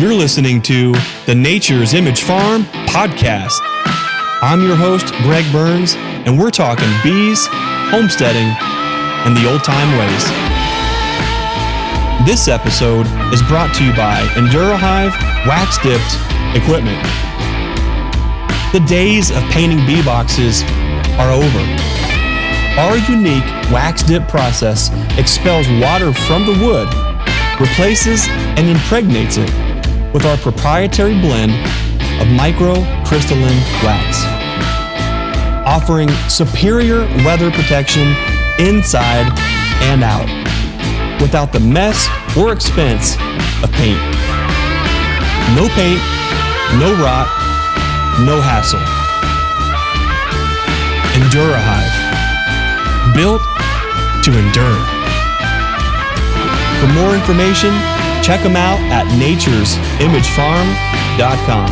You're listening to the Nature's Image Farm podcast. I'm your host, Greg Burns, and we're talking bees, homesteading, and the old-time ways. This episode is brought to you by EnduraHive wax-dipped equipment. The days of painting bee boxes are over. Our unique wax-dip process expels water from the wood, replaces and impregnates it with our proprietary blend of microcrystalline wax, offering superior weather protection inside and out, without the mess or expense of paint. No paint, no rot, no hassle. EnduraHive, built to endure. For more information, check them out at naturesimagefarm.com.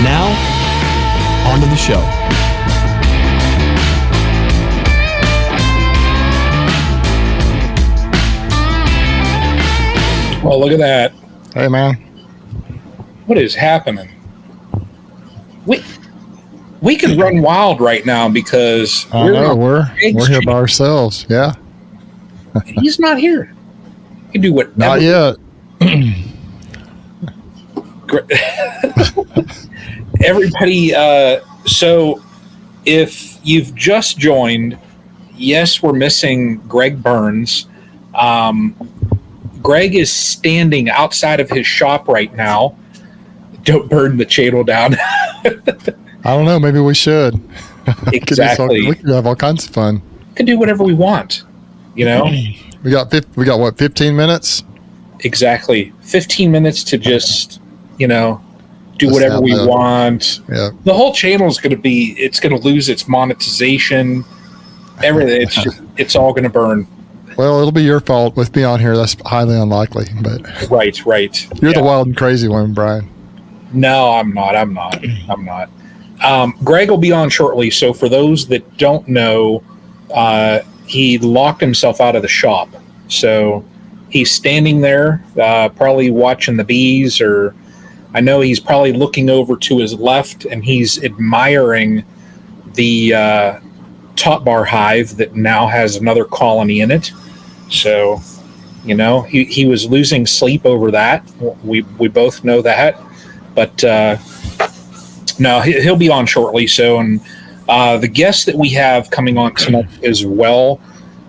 Now, on to the show. Well, look at that. Hey, man. What is happening? We can run wild right now because we're here by ourselves. Yeah. He's not here. You can do whatever. Not yet. Everybody, so if you've just joined, yes, we're missing Greg Burns. Greg is standing outside of his shop right now. Don't burn the channel down. I don't know. Maybe we should. Exactly. We could have all kinds of fun. We can do whatever we want, you know? We got what, 15 minutes? Exactly. 15 minutes to just, do whatever we want. Yeah. The whole channel is going to lose its monetization. Everything. It's all going to burn. Well, it'll be your fault with me on here. That's highly unlikely, but Right. You're the wild and crazy one, Brian. No, I'm not. Greg will be on shortly. So for those that don't know, he locked himself out of the shop. So he's standing there, probably watching the bees, or I know he's probably looking over to his left and he's admiring the top bar hive that now has another colony in it. So, he was losing sleep over that. We both know that. But no, he'll be on shortly. So, and the guest that we have coming on tonight as well,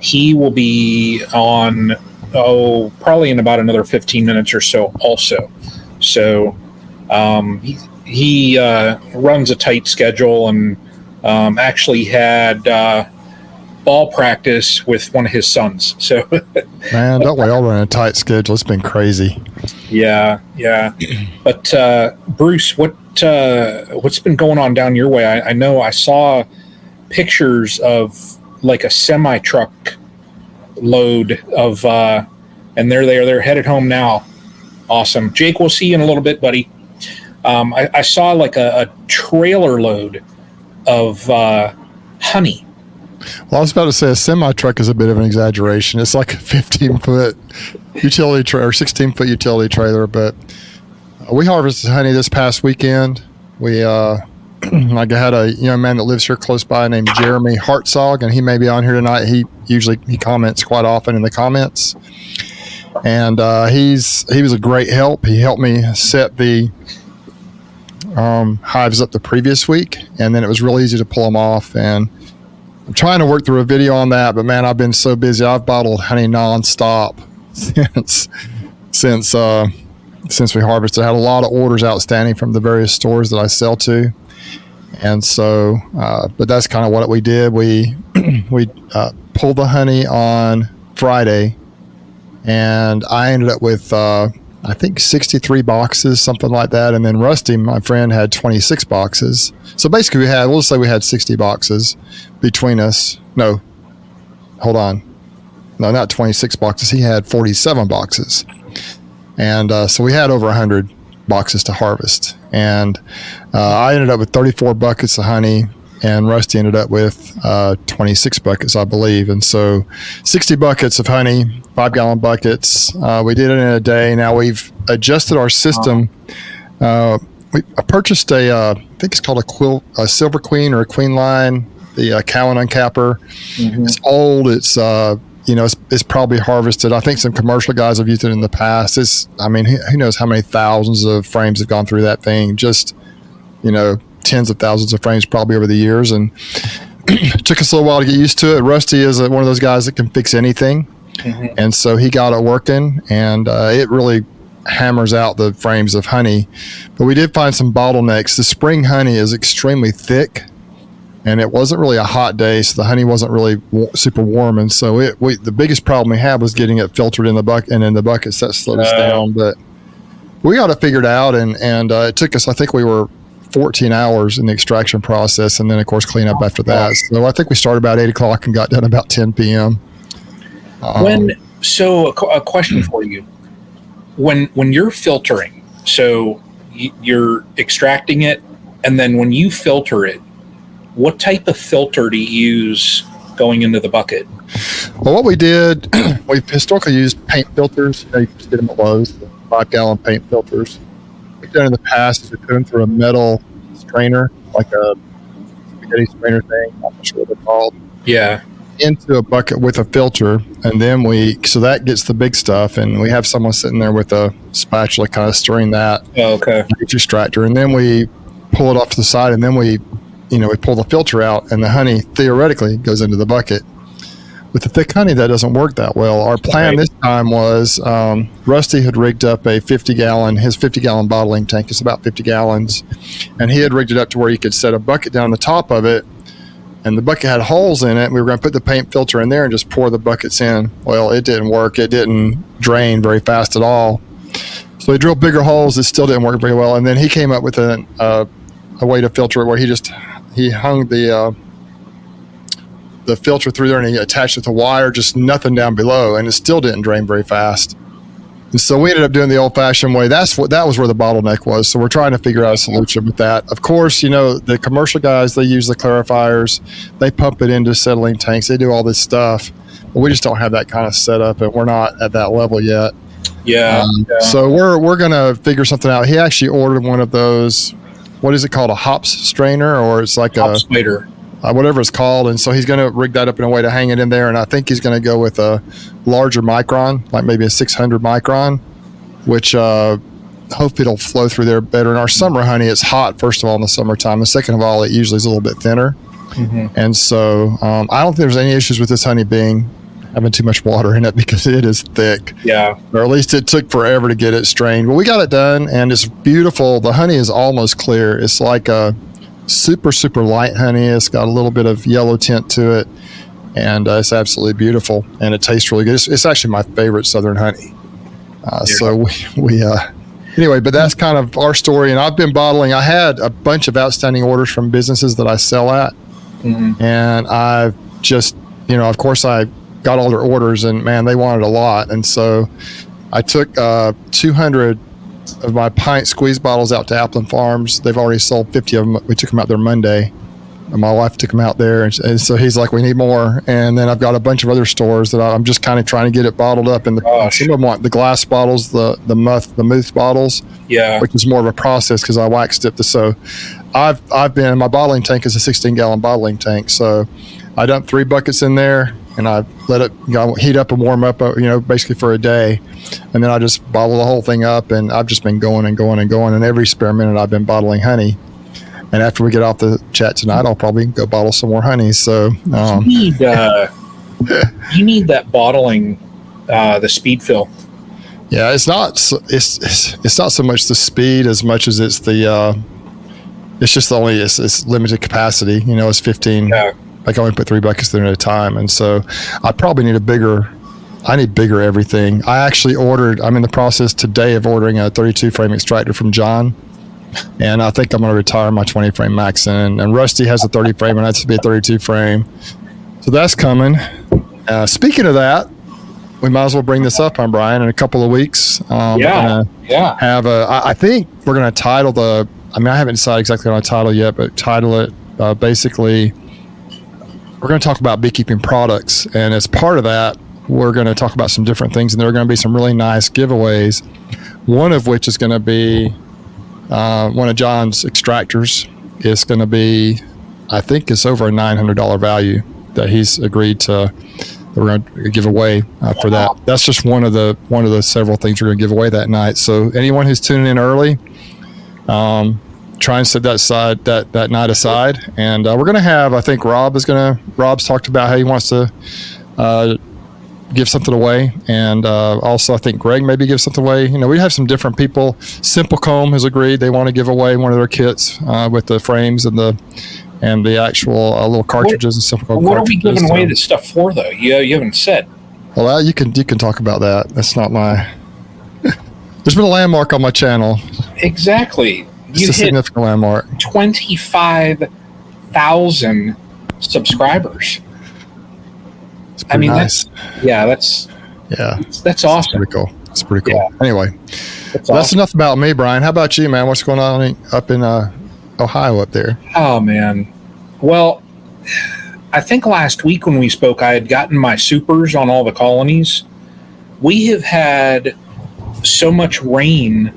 he will be on, probably in about another 15 minutes or so also. So he runs a tight schedule and actually had ball practice with one of his sons. So, man, don't we all run a tight schedule? It's been crazy. Yeah. But Bruce, what's been going on down your way? I know I saw pictures of like a semi truck load of, and they're headed home now. Awesome, Jake. We'll see you in a little bit, buddy. I saw like a trailer load of honey. Well, I was about to say a semi truck is a bit of an exaggeration. It's like a 15-foot utility trailer or 16-foot utility trailer. But we harvested honey this past weekend. We like I had a young man that lives here close by named Jeremy Hartzog, and he may be on here tonight. He comments quite often in the comments, and he was a great help. He helped me set the hives up the previous week, and then it was real easy to pull them off. And I'm trying to work through a video on that, but man, I've been so busy. I've bottled honey nonstop since we harvested. I had a lot of orders outstanding from the various stores that I sell to, and so but that's kind of what we did. We pulled the honey on Friday, and I ended up with I think 63 boxes, something like that. And then Rusty, my friend, had 26 boxes. So basically we'll say we had 60 boxes between us. No, hold on. No, not 26 boxes. He had 47 boxes. And so we had over 100 boxes to harvest. And I ended up with 34 buckets of honey. and Rusty ended up with 26 buckets, I believe. And so 60 buckets of honey, 5-gallon buckets. We did it in a day. Now we've adjusted our system. I purchased I think it's called a Silver Queen or a Queen Line, the Cowan uncapper. Mm-hmm. It's old. It's it's probably harvested. I think some commercial guys have used it in the past. Who knows how many thousands of frames have gone through that thing? Just, tens of thousands of frames probably over the years. And it took us a little while to get used to it. Rusty is one of those guys that can fix anything. Mm-hmm. And so he got it working, and it really hammers out the frames of honey. But we did find some bottlenecks. The spring honey is extremely thick, and it wasn't really a hot day, so the honey wasn't really super warm. And so the biggest problem we had was getting it filtered in the bucket, and in the buckets that slowed us down. But we got it figured out, and it took us, I think we were 14 hours in the extraction process, and then of course clean up after that. So I think we started about 8 o'clock and got done about 10 p.m. A question for you. When you're filtering, so you're extracting it, and then when you filter it, what type of filter do you use going into the bucket? Well, what we did, we've historically used paint filters. You just get them at Lowe's, the 5-gallon paint filters. What we've done in the past is we put them through a metal strainer, like a spaghetti strainer thing. I'm not sure what they're called. Yeah. Into a bucket with a filter, and then so that gets the big stuff, and we have someone sitting there with a spatula kind of stirring that. Oh, okay. Extractor, and then we pull it off to the side, and then we pull the filter out, and the honey theoretically goes into the bucket. With the thick honey, that doesn't work that well. Our plan this time was Rusty had rigged up his 50-gallon bottling tank. It's about 50 gallons, and he had rigged it up to where you could set a bucket down the top of it, and the bucket had holes in it. We were going to put the paint filter in there and just pour the buckets in. Well, it didn't work. It didn't drain very fast at all. So we drilled bigger holes. It still didn't work very well. And then he came up with a way to filter it where he hung the filter through there, and he attached it to wire, just nothing down below, and it still didn't drain very fast. And so we ended up doing the old-fashioned way. That was where the bottleneck was. So we're trying to figure out a solution with that. Of course, the commercial guys, they use the clarifiers. They pump it into settling tanks. They do all this stuff. But we just don't have that kind of setup, and we're not at that level yet. Yeah. So we're going to figure something out. He actually ordered one of those, what is it called, a hops strainer, or it's like a spider. Whatever it's called. And so he's going to rig that up in a way to hang it in there. And I think he's going to go with a larger micron, like maybe a 600 micron, which hope it'll flow through there better. In our summer honey, it's hot, first of all, in the summertime. And second of all, it usually is a little bit thinner. Mm-hmm. And so I don't think there's any issues with this honey having too much water in it, because it is thick. Yeah. Or at least it took forever to get it strained. But we got it done, and it's beautiful. The honey is almost clear. It's like a super, super light honey. It's got a little bit of yellow tint to it, and it's absolutely beautiful, and it tastes really good. It's actually my favorite Southern honey. So we anyway, but that's kind of our story. And I've been bottling. I had a bunch of outstanding orders from businesses that I sell at, mm-hmm. and I've just, of course, I got all their orders, and man, they wanted a lot, and so I took 200 of my pint squeeze bottles out to Appleton Farms. They've already sold 50 of them. We took them out there Monday, and my wife took them out there, and so he's like, we need more. And then I've got a bunch of other stores that I'm just kind of trying to get it bottled up. And some of them want the glass bottles, the mouth bottles, which is more of a process because I waxed it. So my bottling tank is a 16-gallon bottling tank. So I dumped 3 buckets in there, and I let it heat up and warm up, basically for a day. And then I just bottle the whole thing up, and I've just been going and going and going. And every spare minute I've been bottling honey. And after we get off the chat tonight, I'll probably go bottle some more honey. So you need that bottling, the speed fill. Yeah, it's not so much the speed as much as it's it's limited capacity. It's 15. Yeah. I can only put 3 buckets there at a time, and so I probably need bigger everything. I'm in the process today of ordering a 32 frame extractor from John, and I think I'm going to retire my 20 frame Maxon, and Rusty has a 30 frame, and that's to be a 32 frame. So that's coming. Speaking of that, we might as well bring this up on Brian in a couple of weeks. I think we're going to title I haven't decided exactly on a title yet, but title it basically, we're going to talk about beekeeping products. And as part of that, we're going to talk about some different things. And there are going to be some really nice giveaways, one of which is going to be one of John's extractors. Is going to be, I think it's over a $900 value that he's agreed to. We're going to give away for that. That's just one of the several things we're going to give away that night. So anyone who's tuning in early, try and set that night aside. And we're going to have, I think Rob's talked about how he wants to give something away. And also I think Greg maybe give something away. We have some different people. Simple Comb has agreed they want to give away one of their kits with the frames and the actual little cartridges and Simple Comb. What are we giving away this stuff for, though? You haven't said. Well, you can talk about that. That's not my. There's been a landmark on my channel. Exactly. It's a significant landmark. 25,000 subscribers. It's pretty nice. That's awesome. It's pretty cool. Yeah. Anyway, that's enough about me, Brian. How about you, man? What's going on up in Ohio up there? Oh, man. Well, I think last week when we spoke, I had gotten my supers on all the colonies. We have had so much rain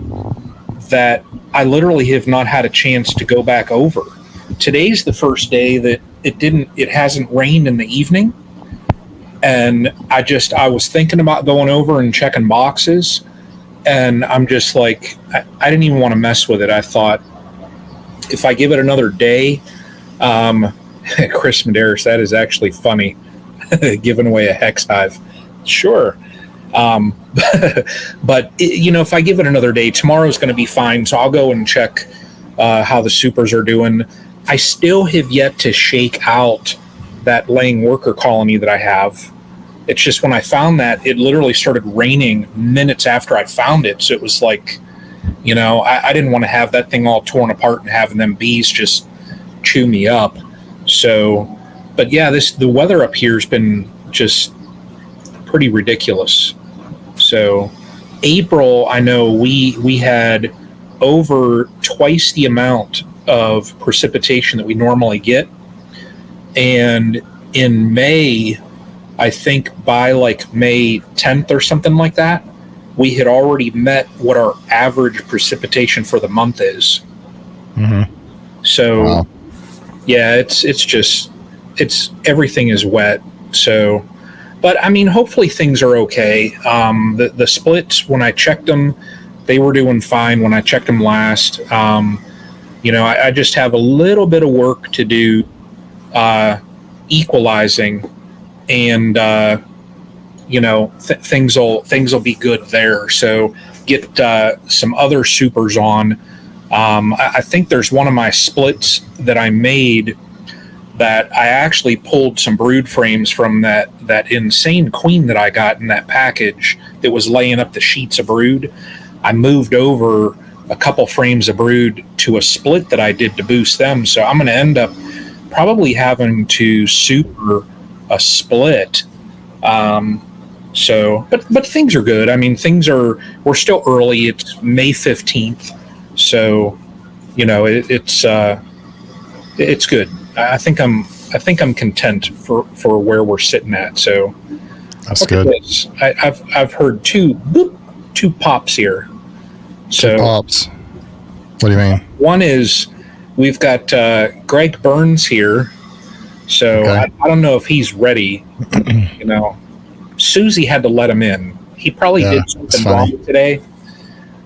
that I literally have not had a chance to go back over. Today's the first day that it hasn't rained in the evening. And I was thinking about going over and checking boxes, and I'm just like, I didn't even want to mess with it. I thought, if I give it another day, Chris Medeiros, that is actually funny, giving away a hex hive. Sure. But if I give it another day, tomorrow's going to be fine. So I'll go and check how the supers are doing. I still have yet to shake out that laying worker colony that I have. It's just when I found that, it literally started raining minutes after I found it. So it was like, I didn't want to have that thing all torn apart and having them bees just chew me up. So, but yeah, the weather up here has been just pretty ridiculous. So April, I know we had over twice the amount of precipitation that we normally get. And in May, I think by like May 10th or something like that, we had already met what our average precipitation for the month is. Mm-hmm. So, wow. Yeah, it's everything is wet. So, but I mean, hopefully things are okay. The splits, when I checked them, they were doing fine when I checked them last. I just have a little bit of work to do equalizing, and things will be good there. So get some other supers on. I think there's one of my splits that I made that I actually pulled some brood frames from that insane queen that I got in that package that was laying up the sheets of brood. I moved over a couple frames of brood to a split that I did to boost them. So I'm going to end up probably having to super a split. But things are good. I mean, we're still early. It's May 15th. So, it's good. I think I'm content for where we're sitting at. So that's good. I've heard two pops here. So two pops. What do you mean? One is we've got Greg Burns here. So okay. I don't know if he's ready. Susie had to let him in. He probably did something wrong today.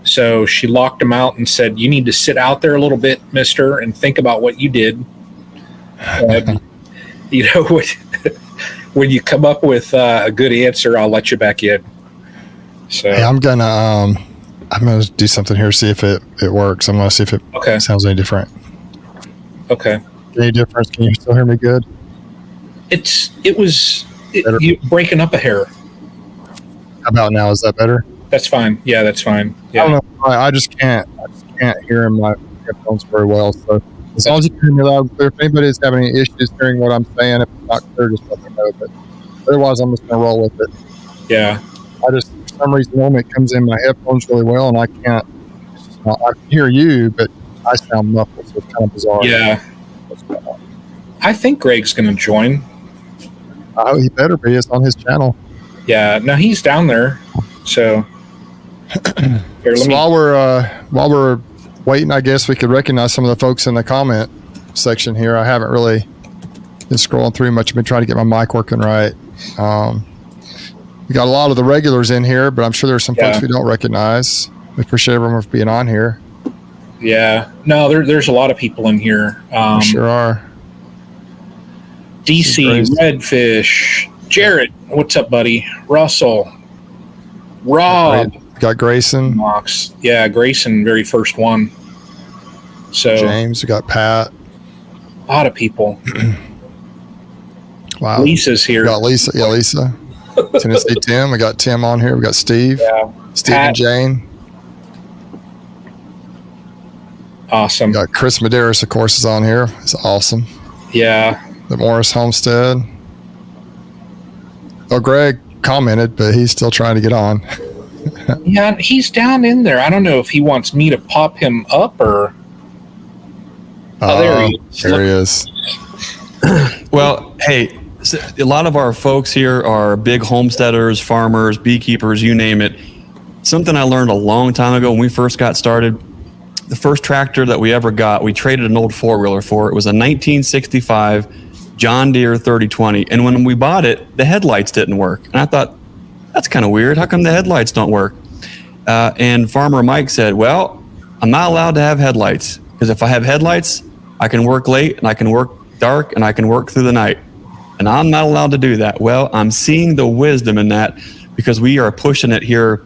So she locked him out and said, "You need to sit out there a little bit, mister, and think about what you did." When you come up with a good answer, I'll let you back in. So hey, I'm gonna do something here, see if it works. I'm gonna see if it sounds any different. Okay. Any difference? Can you still hear me good? You breaking up a hair. How about now? Is that better? That's fine. Yeah, that's fine. Yeah. I don't know. I just can't hear in my headphones very well. So as long as you can hear me loud and clear, if anybody's having any issues hearing what I'm saying, if it's not clear, just let me know. But otherwise, I'm just gonna roll with it. Yeah. For some reason, normally it comes in my headphones really well, and I can't. I can hear you, but I sound muffled, so it's kind of bizarre. Yeah. I think Greg's going to join. Oh, he better be. It's on his channel. Yeah, no, he's down there. So, here, So while we're waiting, I guess we could recognize some of the folks in the comment section here. I haven't really been scrolling through much. I've been trying to get my mic working right. We got a lot of the regulars in here, but I'm sure there's some folks we don't recognize. We appreciate everyone for being on here. Yeah, no, there's a lot of people in here. Sure are. DC, Redfish, Jarrett, what's up, buddy? Russell, Rob, got Grayson, Knox. Yeah, Grayson, very first one. So James, we got Pat. A lot of people. Wow, Lisa's here. We got Lisa. Yeah, Lisa. Tennessee Tim. We got Tim on here. We got Steve. Yeah. Steve Pat. and Jane. Awesome. We got Chris Medeiros, of course, is on here. It's awesome. Yeah. The Morris Homestead. Oh, Greg commented, but he's still trying to get on. Yeah, he's down in there. I don't know if he wants me to pop him up or. Oh, there he is. There he is. Well, hey, a lot of our folks here are big homesteaders, farmers, beekeepers, you name it. Something I learned a long time ago when we first got started, the first tractor that we ever got, we traded an old four-wheeler for. It was a 1965 John Deere 3020. And when we bought it, the headlights didn't work. And I thought, that's kind of weird. How come the headlights don't work? And Farmer Mike said, well, I'm not allowed to have headlights because if I have headlights, I can work late and I can work dark and I can work through the night. And I'm not allowed to do that. Well, I'm seeing the wisdom in that because we are pushing it here,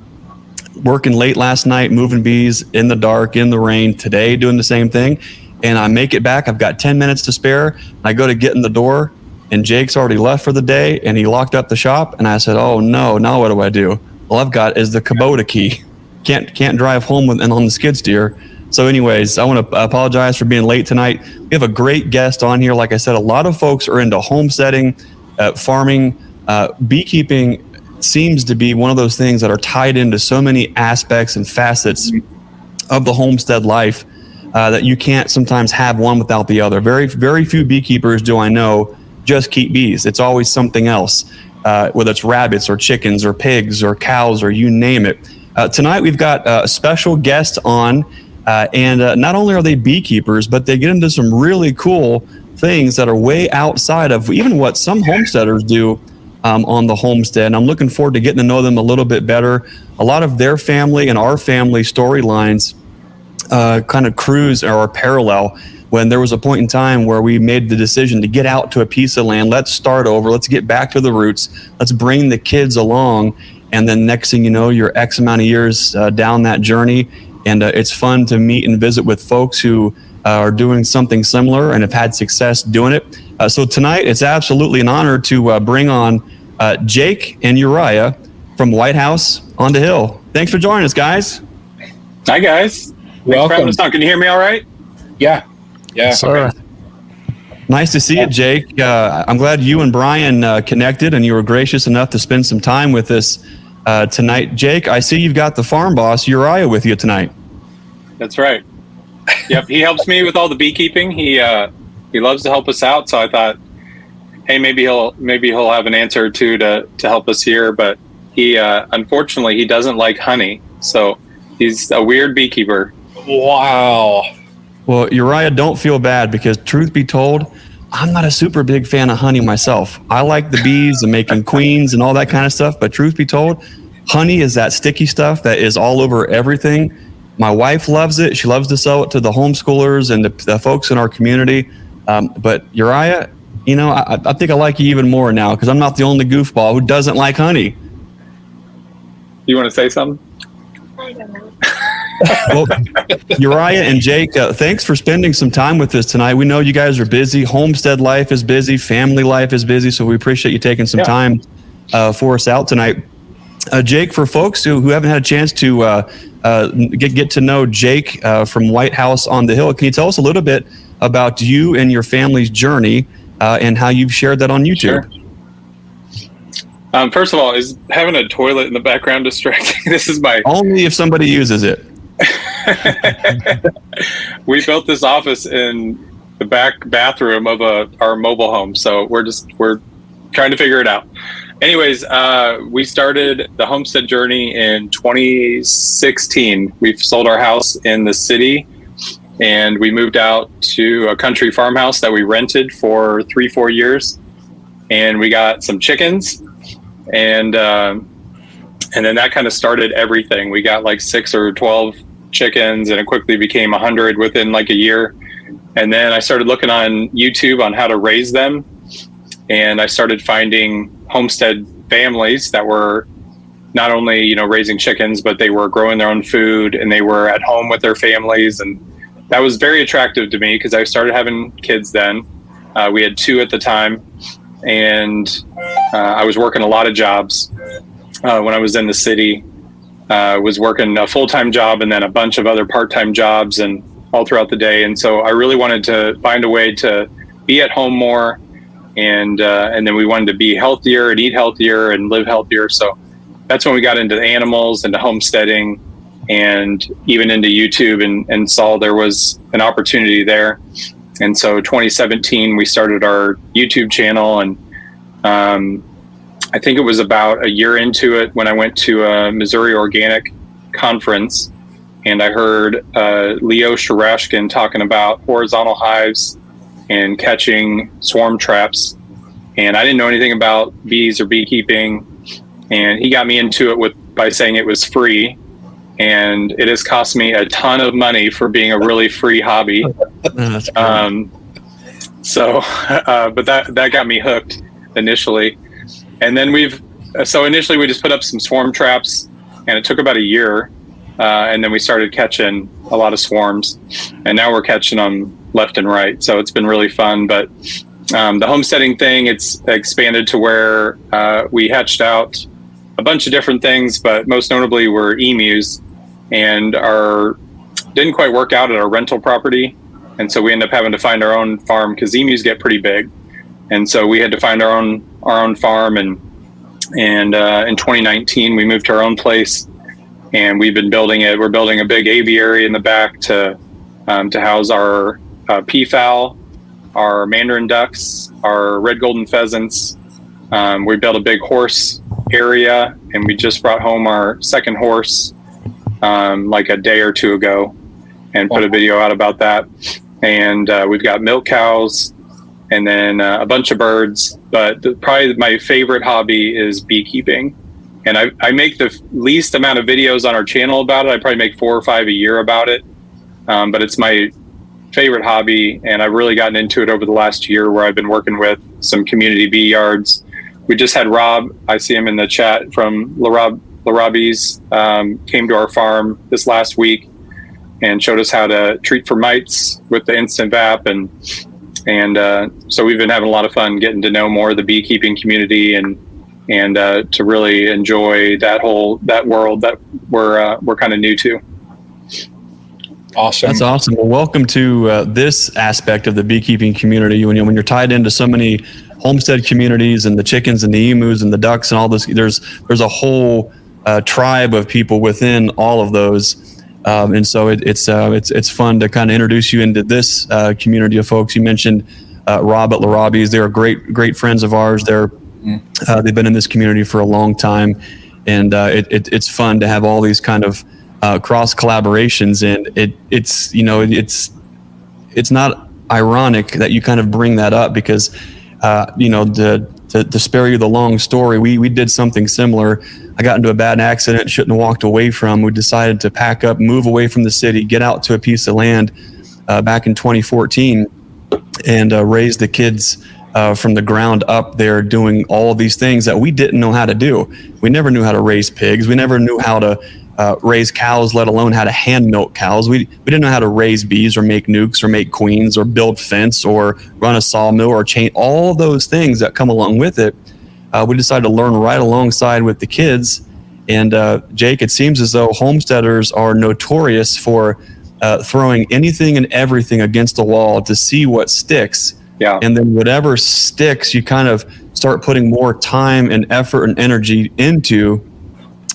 working late last night, moving bees in the dark, in the rain, today doing the same thing. And I make it back. I've got 10 minutes to spare. I go to get in the door and Jake's already left for the day and he locked up the shop. And I said, oh no, now what do I do? All I've got is the Kubota key. Can't drive home with and on the skid steer. So anyways, I want to apologize for being late tonight. We have a great guest on here. Like I said, a lot of folks are into homesteading, farming, beekeeping seems to be one of those things that are tied into so many aspects and facets of the homestead life that you can't sometimes have one without the other. Very, very few beekeepers do I know just keep bees. It's always something else, whether it's rabbits or chickens or pigs or cows or you name it. Tonight we've got a special guest on, and not only are they beekeepers, but they get into some really cool things that are way outside of even what some homesteaders do on the homestead. And I'm looking forward to getting to know them a little bit better. A lot of their family and our family storylines kind of cruise or parallel when there was a point in time where we made the decision to get out to a piece of land. Let's start over. Let's get back to the roots. Let's bring the kids along. And then next thing you know, you're X amount of years down that journey. And it's fun to meet and visit with folks who are doing something similar and have had success doing it. So tonight, it's absolutely an honor to bring on Jake and Uriah from White House on the Hill. Thanks for joining us, guys. Hi, guys. Welcome. Can you hear me all right? Yeah. Yeah. Sorry. Nice to see you, Jake. I'm glad you and Brian connected and you were gracious enough to spend some time with us tonight. Jake, I see you've got the farm boss, Uriah, with you tonight. That's right. Yep, he helps me with all the beekeeping. He loves to help us out, so I thought, hey, maybe he'll have an answer or two to help us here. But he unfortunately he doesn't like honey, so he's a weird beekeeper. Wow. Well, Uriah, don't feel bad because truth be told, I'm not a super big fan of honey myself. I like the bees and making queens and all that kind of stuff. But truth be told, honey is that sticky stuff that is all over everything. My wife loves it. She loves to sell it to the homeschoolers and the folks in our community. But Uriah, you know, I think I like you even more now because I'm not the only goofball who doesn't like honey. You want to say something? I don't know. Well, Uriah and Jake, thanks for spending some time with us tonight. We know you guys are busy. Homestead life is busy. Family life is busy. So we appreciate you taking some time for us out tonight. Jake, for folks who haven't had a chance to get to know Jake from White House on the Hill, can you tell us a little bit about you and your family's journey and how you've shared that on YouTube? Sure. First of all, is having a toilet in the background distracting? This is my... Only if somebody uses it. We built this office in the back bathroom of our mobile home. So we're trying to figure it out. Anyways, we started the homestead journey in 2016. We've sold our house in the city, and we moved out to a country farmhouse that we rented for 3-4 years, and we got some chickens, and then that kind of started everything. We got like 6 or 12 chickens, and it quickly became 100 within like a year. And then I started looking on YouTube on how to raise them, and I started finding homestead families that were not only, you know, raising chickens, but they were growing their own food, and they were at home with their families. And that was very attractive to me because I started having kids then. We had 2 at the time, and I was working a lot of jobs when I was in the city. Was working a full-time job and then a bunch of other part-time jobs and all throughout the day. And so I really wanted to find a way to be at home more. And then we wanted to be healthier and eat healthier and live healthier. So that's when we got into animals, into homesteading, and even into YouTube, and saw there was an opportunity there. And so 2017, we started our YouTube channel. And I think it was about a year into it when I went to a Missouri Organic conference, and I heard Leo Sharashkin talking about horizontal hives and catching swarm traps. And I didn't know anything about bees or beekeeping. And he got me into it by saying it was free. And it has cost me a ton of money for being a really free hobby. But that got me hooked initially. And then initially we just put up some swarm traps, and it took about a year. And then we started catching a lot of swarms, and now we're catching them left and right. So it's been really fun. But the homesteading thing, it's expanded to where we hatched out a bunch of different things, but most notably were emus, and didn't quite work out at our rental property. And so we ended up having to find our own farm because emus get pretty big. And so we had to find our own farm. And in 2019, we moved to our own place, and we've been building it. We're building a big aviary in the back to house our peafowl, our mandarin ducks, our red golden pheasants. We built a big horse area, and we just brought home our second horse like a day or 2 ago, and put a video out about that. And we've got milk cows, and then a bunch of birds. But probably my favorite hobby is beekeeping. And I make the least amount of videos on our channel about it. I probably make 4 or 5 a year about it. But it's my favorite hobby, and I've really gotten into it over the last year, where I've been working with some community bee yards. We just had Rob, I see him in the chat, from Larabi's, came to our farm this last week and showed us how to treat for mites with the INSTANTVAP. And so we've been having a lot of fun getting to know more of the beekeeping community, and to really enjoy that world that we're kind of new to. Awesome. That's awesome. Well, welcome to this aspect of the beekeeping community. When you're tied into so many homestead communities, and the chickens and the emus and the ducks and all this, there's a whole tribe of people within all of those. And so it's fun to kind of introduce you into this community of folks. You mentioned Rob at Larabi's. They're great friends of ours. They've been in this community for a long time, and it's fun to have all these kind of cross collaborations. And it's not ironic that you kind of bring that up, because to spare you the long story, we did something similar. I got into a bad accident, shouldn't have walked away from. We decided to pack up, move away from the city, get out to a piece of land back in 2014, and raise the kids from the ground up there, doing all of these things that we didn't know how to do. We never knew how to raise pigs. We never knew how to raise cows, let alone how to hand milk cows. We didn't know how to raise bees or make nukes or make queens or build fence or run a sawmill or chain, all those things that come along with it. We decided to learn right alongside with the kids. And Jake, it seems as though homesteaders are notorious for throwing anything and everything against the wall to see what sticks. Yeah. And then whatever sticks, you kind of start putting more time and effort and energy into,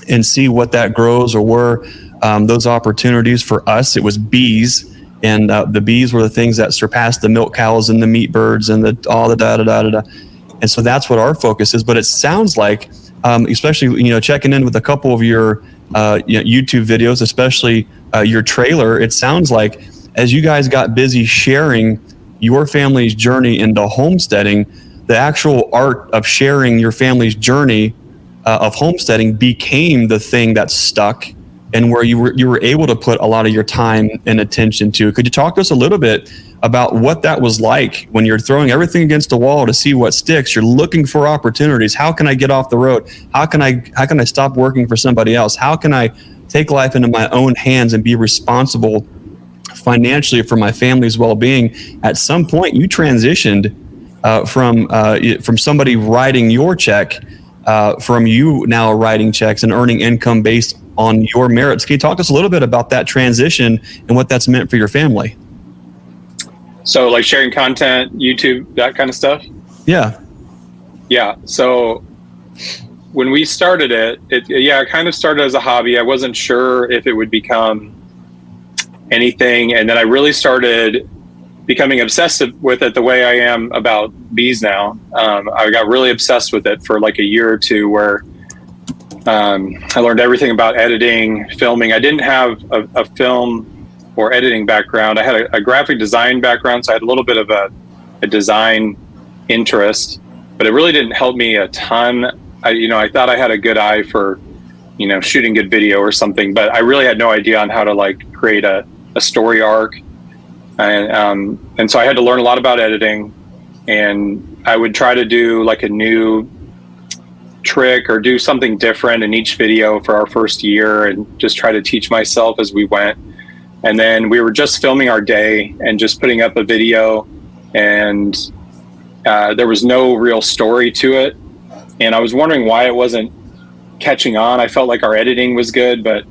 and see what that grows, or were those opportunities. For us, it was bees. And the bees were the things that surpassed the milk cows and the meat birds and all the da-da-da-da-da. And so that's what our focus is. But it sounds like, especially, checking in with a couple of your YouTube videos, especially your trailer, it sounds like as you guys got busy sharing your family's journey into homesteading, the actual art of sharing your family's journey of homesteading became the thing that stuck, and where you were able to put a lot of your time and attention to. Could you talk to us a little bit about what that was like when you're throwing everything against the wall to see what sticks? You're looking for opportunities. How can I get off the road? How can I stop working for somebody else? How can I take life into my own hands and be responsible financially for my family's well-being? At some point, you transitioned from somebody writing your check, from you now writing checks and earning income based on your merits. Can you talk to us a little bit about that transition and what that's meant for your family? So like sharing content, YouTube, that kind of stuff? Yeah. Yeah. So when we started it kind of started as a hobby. I wasn't sure if it would become anything. And then I really started becoming obsessive with it the way I am about bees now. I got really obsessed with it for like a year or two, where I learned everything about editing, filming. I didn't have a film or editing background. I had a graphic design background, so I had a little bit of a design interest, but it really didn't help me a ton. I thought I had a good eye for, shooting good video or something, but I really had no idea on how to like create a story arc. And so I had to learn a lot about editing, and I would try to do like a new trick or do something different in each video for our first year, and just try to teach myself as we went. And then we were just filming our day and just putting up a video, and there was no real story to it. And I was wondering why it wasn't catching on. I felt like our editing was good, but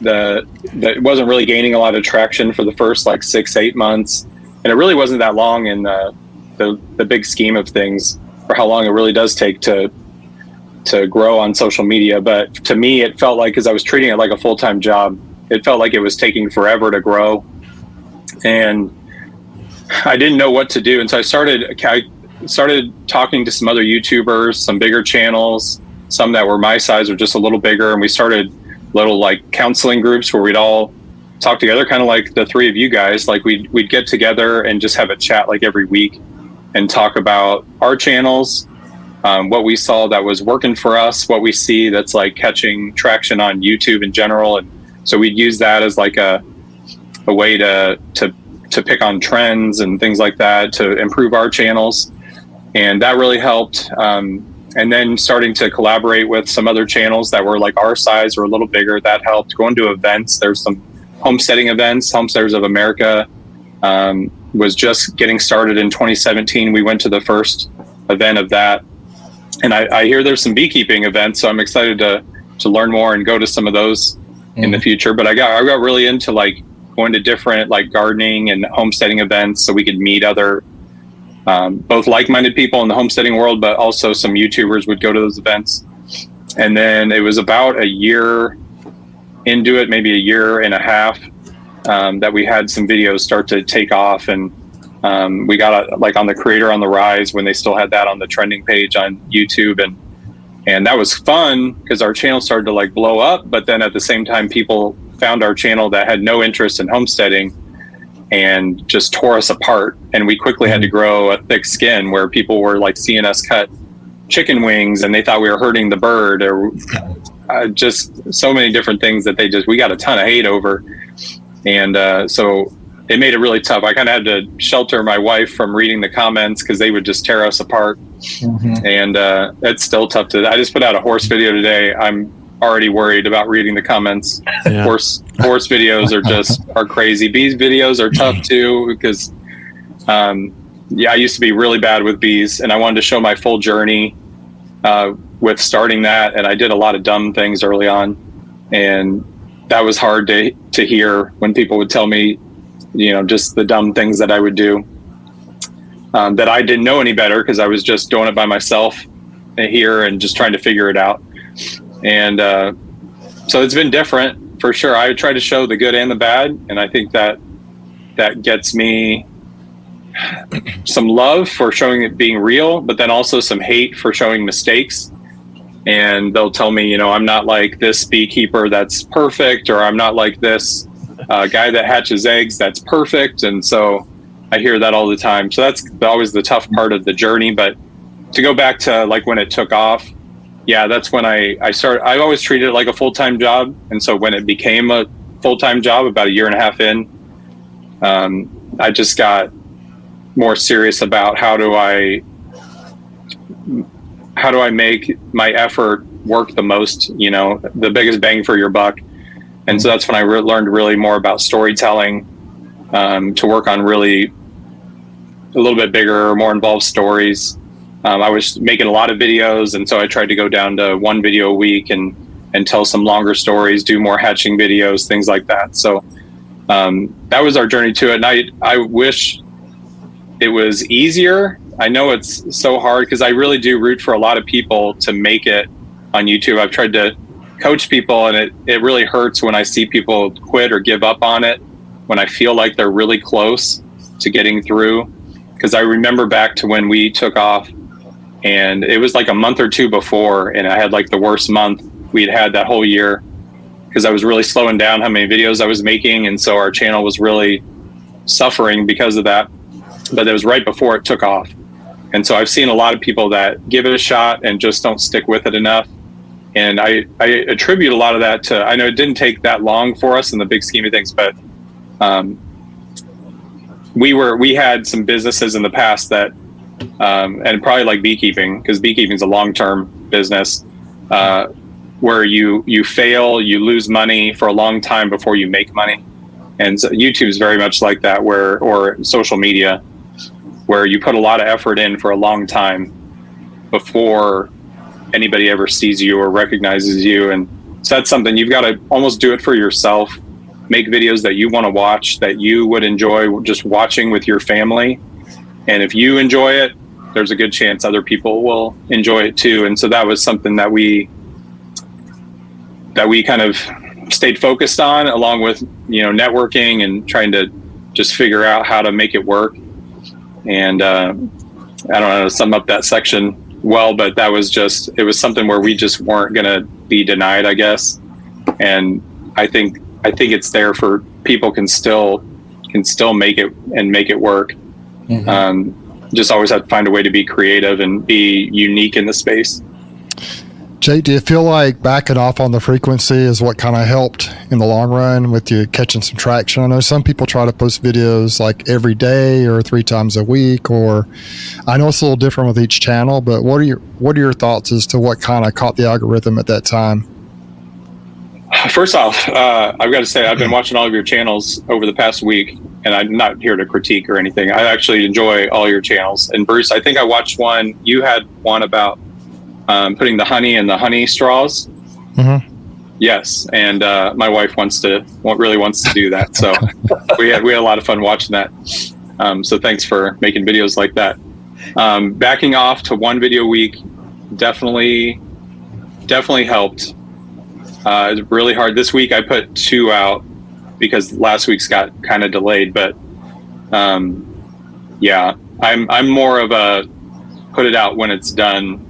it wasn't really gaining a lot of traction for the first like 6-8 months. And it really wasn't that long in the big scheme of things, for how long it really does take to grow on social media. But to me, it felt like, because I was treating it like a full-time job, it felt like it was taking forever to grow, and I didn't know what to do. And so I started talking to some other YouTubers, some bigger channels, some that were my size or just a little bigger. And we started little like counseling groups where we'd all talk together, kind of like the three of you guys. Like we'd get together and just have a chat like every week and talk about our channels, what we saw that was working for us, what we see that's like catching traction on YouTube in general. And so we'd use that as like a way to pick on trends and things like that to improve our channels. And that really helped. And then starting to collaborate with some other channels that were like our size or a little bigger, that helped. Going to events, there's some homesteading events. Homesteaders of America was just getting started in 2017. We went to the first event of that. And I hear there's some beekeeping events, so I'm excited to learn more and go to some of those in the future. But I got really into like going to different like gardening and homesteading events, so we could meet other both like-minded people in the homesteading world, but also some YouTubers would go to those events. And then it was about a year into it, maybe a year and a half, that we had some videos start to take off. And we got like on the Creator on the Rise, when they still had that on the trending page on YouTube. And that was fun because our channel started to like blow up. But then at the same time, people found our channel that had no interest in homesteading and just tore us apart. And we quickly had to grow a thick skin, where people were like seeing us cut chicken wings and they thought we were hurting the bird, or just so many different things that we got a ton of hate over. And so it made it really tough. I kind of had to shelter my wife from reading the comments because they would just tear us apart. And it's still tough I just put out a horse video today. I'm already worried about reading the comments. Yeah. Horse videos are crazy. Bees videos are tough too, because I used to be really bad with bees, and I wanted to show my full journey with starting that. And I did a lot of dumb things early on, and that was hard to hear when people would tell me, just the dumb things that I would do, that I didn't know any better because I was just doing it by myself here and just trying to figure it out. And so it's been different for sure. I try to show the good and the bad, and I think that that gets me some love for showing it being real, but then also some hate for showing mistakes. And they'll tell me, I'm not like this beekeeper that's perfect, or I'm not like this guy that hatches eggs that's perfect. And so I hear that all the time. So that's always the tough part of the journey. But to go back to like when it took off, yeah, that's when I started. I always treated it like a full-time job. And so when it became a full-time job about a year and a half in, I just got more serious about how do I make my effort work the most, the biggest bang for your buck. And so that's when I learned really more about storytelling, to work on really a little bit bigger, more involved stories. I was making a lot of videos, and so I tried to go down to one video a week and tell some longer stories, do more hatching videos, things like that. So that was our journey to it. And I wish it was easier. I know it's so hard because I really do root for a lot of people to make it on YouTube. I've tried to coach people, and it really hurts when I see people quit or give up on it when I feel like they're really close to getting through. Because I remember back to when we took off, and it was like a month or two before, and I had like the worst month we'd had that whole year because I was really slowing down how many videos I was making. And so our channel was really suffering because of that. But it was right before it took off. And so I've seen a lot of people that give it a shot and just don't stick with it enough. And I attribute a lot of that to, I know it didn't take that long for us in the big scheme of things, but we had some businesses in the past that, and probably like beekeeping, because beekeeping is a long-term business, where you fail, you lose money for a long time before you make money. And so YouTube is very much like that, or social media, where you put a lot of effort in for a long time before anybody ever sees you or recognizes you. And so that's something you've got to almost do it for yourself. Make videos that you want to watch, that you would enjoy just watching with your family. And if you enjoy it, there's a good chance other people will enjoy it too. And so that was something that we kind of stayed focused on, along with, networking and trying to just figure out how to make it work. And I don't know how to sum up that section well, but it was something where we just weren't going to be denied, I guess. And I think it's there for people can still make it and make it work. Mm-hmm. Just always have to find a way to be creative and be unique in the space. Jake, do you feel like backing off on the frequency is what kind of helped in the long run with you catching some traction? I know some people try to post videos like every day or 3 times a week, or I know it's a little different with each channel, but what are your thoughts as to what kind of caught the algorithm at that time? First off, I've got to say, I've been watching all of your channels over the past week, and I'm not here to critique or anything. I actually enjoy all your channels. And Bruce, I think I watched one, you had one about putting the honey in the honey straws. Mm-hmm. Yes. And my wife really wants to do that. So we had a lot of fun watching that. So thanks for making videos like that. Backing off to 1 video a week definitely helped. It's really hard. This week I put 2 out because last week's got kind of delayed, but yeah, I'm more of a put it out when it's done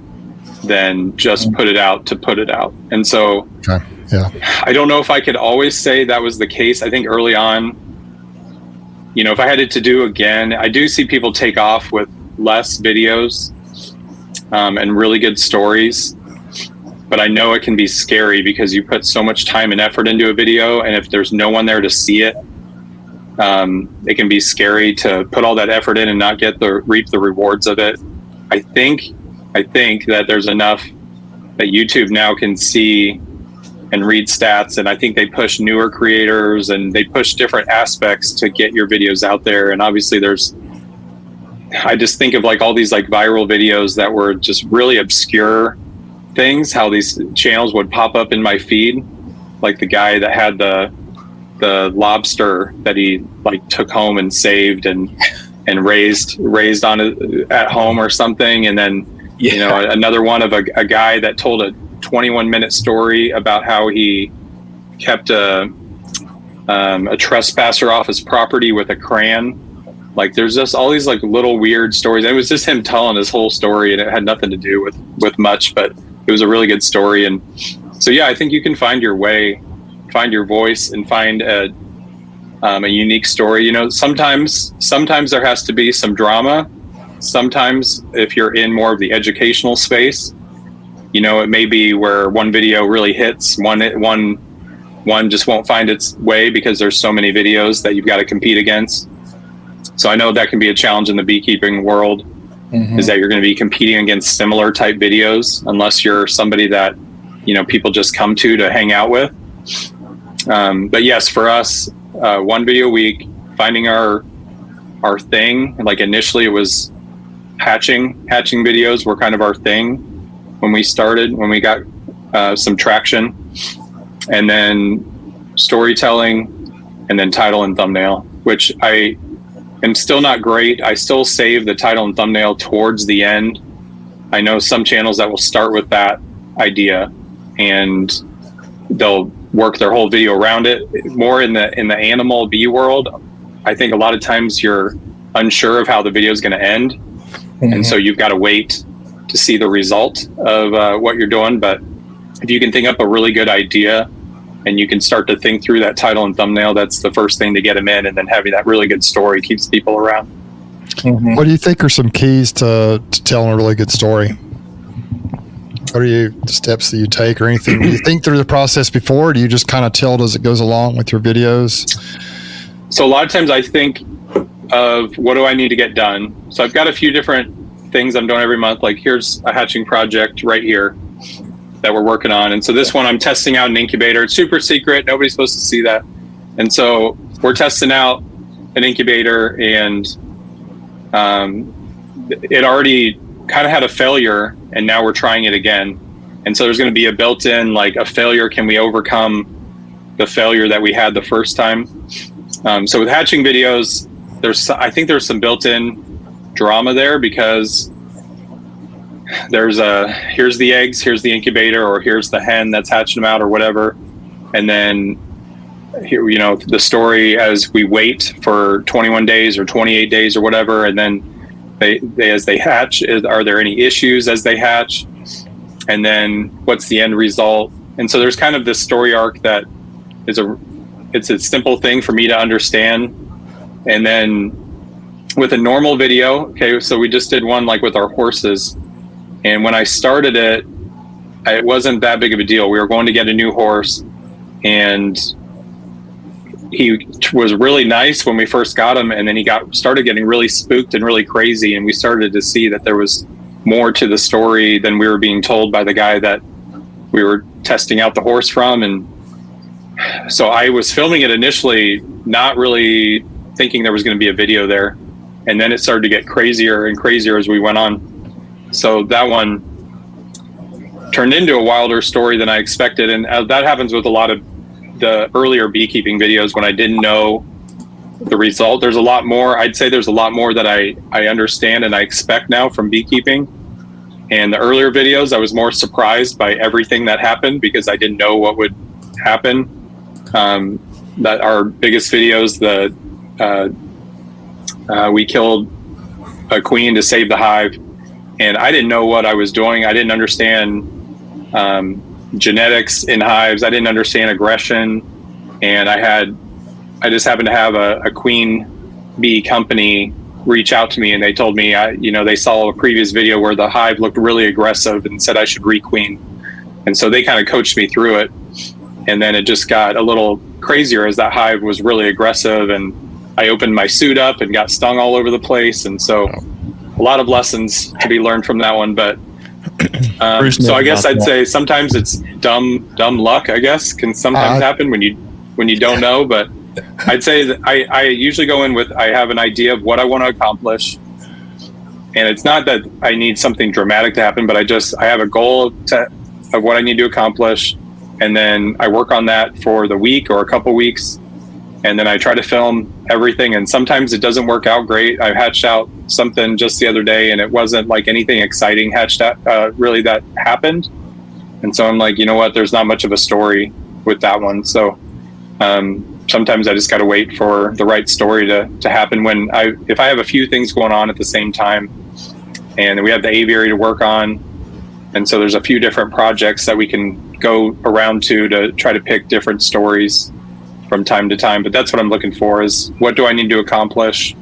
than just put it out to put it out. And so okay. Yeah. I don't know if I could always say that was the case. I think early on, if I had it to do again, I do see people take off with less videos and really good stories. But I know it can be scary because you put so much time and effort into a video, and if there's no one there to see it, it can be scary to put all that effort in and not reap the rewards of it. I think that there's enough that YouTube now can see and read stats, and I think they push newer creators and they push different aspects to get your videos out there. And obviously I just think of like all these like viral videos that were just really obscure things, how these channels would pop up in my feed, like the guy that had the lobster that he like took home and saved and raised on it at home or something. And then another one of a guy that told a 21-minute story about how he kept a trespasser off his property with a crayon. Like there's just all these like little weird stories. It was just him telling his whole story, and it had nothing to do with much, but it was a really good story. And so yeah, I think you can find your way, find your voice, and find a unique story. You know, sometimes there has to be some drama. Sometimes if you're in more of the educational space, you know, it may be where one video really hits, one just won't find its way because there's so many videos that you've got to compete against. So I know that can be a challenge in the beekeeping world, is that you're going to be competing against similar type videos unless you're somebody that, you know, people just come to hang out with. But yes, for us, one video a week, finding our thing. Like initially it was hatching videos were kind of our thing when we started, when we got some traction, and then storytelling, and then title and thumbnail, which I am still not great. I still save the title and thumbnail towards the end. I know some channels that will start with that idea and they'll work their whole video around it. More in the animal bee world, I think a lot of times you're unsure of how the video is going to end, and so you've got to wait to see the result of what you're doing. But if you can think up a really good idea and you can start to think through that title and thumbnail, that's the first thing to get them in, and then having that really good story keeps people around. What do you think are some keys to telling a really good story? What are the steps that you take or anything? Do you think through the process before, or do you just kind of tell it as it goes along with your videos? So a lot of times I think of what do I need to get done? So I've got a few different things I'm doing every month. Like here's a hatching project right here that we're working on. And so this one I'm testing out an incubator. It's super secret. Nobody's supposed to see that. And so we're testing out an incubator, and it already kind of had a failure, and now we're trying it again. And so there's going to be a built-in, like a failure. Can we overcome the failure that we had the first time? So with hatching videos, I think there's some built-in drama there, because there's here's the eggs, here's the incubator, or here's the hen that's hatching them out or whatever. And then here, you know, the story as we wait for 21 days or 28 days or whatever. And then they as they hatch, are there any issues as they hatch? And then what's the end result? And so there's kind of this story arc that is it's a simple thing for me to understand. And then with a normal video, okay, so we just did one like with our horses. And when I started it wasn't that big of a deal. We were going to get a new horse, and he was really nice when we first got him, and then he started getting really spooked and really crazy, and we started to see that there was more to the story than we were being told by the guy that we were testing out the horse from. And so I was filming it initially not really thinking there was going to be a video there, and then it started to get crazier and crazier as we went on. So that one turned into a wilder story than I expected, and that happens with a lot of the earlier beekeeping videos when I didn't know the result. There's a lot more, I'd say there's a lot more that I understand and I expect now from beekeeping. And the earlier videos, I was more surprised by everything that happened because I didn't know what would happen. That our biggest videos, we killed a queen to save the hive, and I didn't know what I was doing. I didn't understand genetics in hives. I didn't understand aggression, and I just happened to have a queen bee company reach out to me, and they told me, they saw a previous video where the hive looked really aggressive and said I should requeen. And so they kind of coached me through it. And then it just got a little crazier as that hive was really aggressive, and I opened my suit up and got stung all over the place. And so a lot of lessons to be learned from that one. But so I guess I'd say sometimes it's dumb luck, I guess, can sometimes happen when you don't know. But I'd say that I usually go in with, I have an idea of what I want to accomplish. And it's not that I need something dramatic to happen, but I have a goal of what I need to accomplish. And then I work on that for the week or a couple weeks. And then I try to film everything. And sometimes it doesn't work out great. I hatched out something just the other day, and it wasn't like anything exciting hatched out really that happened. And so I'm like, you know what, there's not much of a story with that one. So sometimes I just got to wait for the right story to happen. If I have a few things going on at the same time, and we have the aviary to work on, and so there's a few different projects that we can go around to try to pick different stories from time to time. But that's what I'm looking for, is what do I need to accomplish?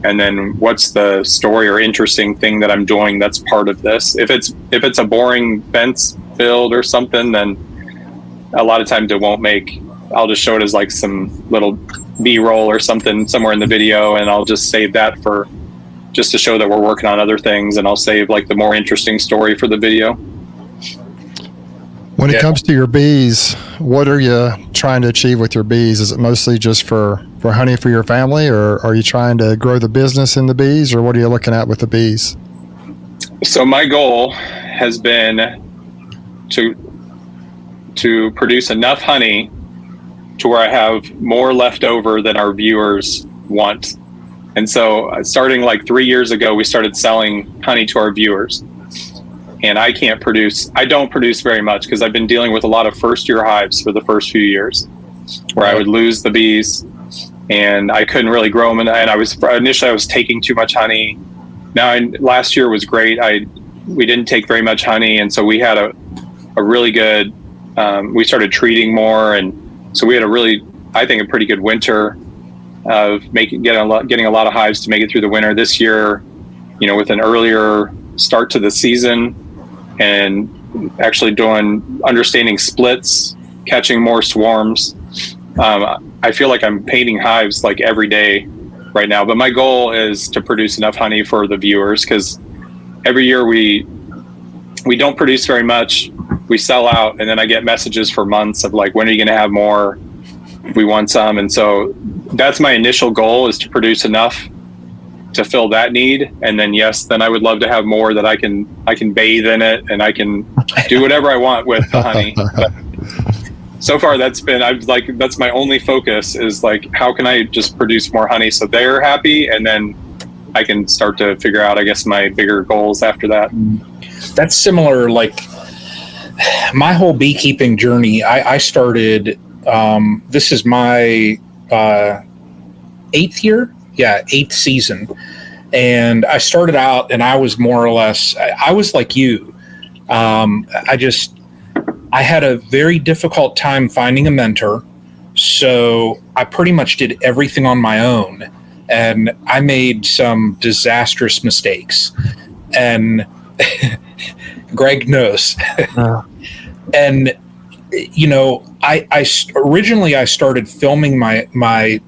And then what's the story or interesting thing that I'm doing that's part of this? If it's a boring fence build or something, then a lot of times it won't make. I'll just show it as like some little B-roll or something somewhere in the video, and I'll just save that for just to show that we're working on other things, and I'll save like the more interesting story for the video. When it comes to your bees, what are you trying to achieve with your bees? Is it mostly just for honey for your family, or are you trying to grow the business in the bees, or what are you looking at with the bees? So my goal has been to produce enough honey to where I have more left over than our viewers want. And so starting like 3 years ago, we started selling honey to our viewers. And I don't produce very much because I've been dealing with a lot of first year hives for the first few years where I would lose the bees and I couldn't really grow them. And I was taking too much honey. Last year was great. We didn't take very much honey. And so we had a really good, we started treating more. And so we had I think a pretty good winter of getting a lot of hives to make it through the winter. This year, with an earlier start to the season and actually understanding splits, catching more swarms. I feel like I'm painting hives like every day right now, but my goal is to produce enough honey for the viewers, because every year we don't produce very much. We sell out, and then I get messages for months of like, when are you going to have more? We want some. And so that's my initial goal, is to produce enough to fill that need. And then, then I would love to have more that I can bathe in it and I can do whatever I want with the honey. But so far that's my only focus, is like, how can I just produce more honey so they're happy? And then I can start to figure out, I guess, my bigger goals after that. That's similar. Like my whole beekeeping journey, I started, this is my 8th season. And I started out and I was more or less, I was like you. I had a very difficult time finding a mentor. So I pretty much did everything on my own. And I made some disastrous mistakes. And Greg knows. And, originally I started filming my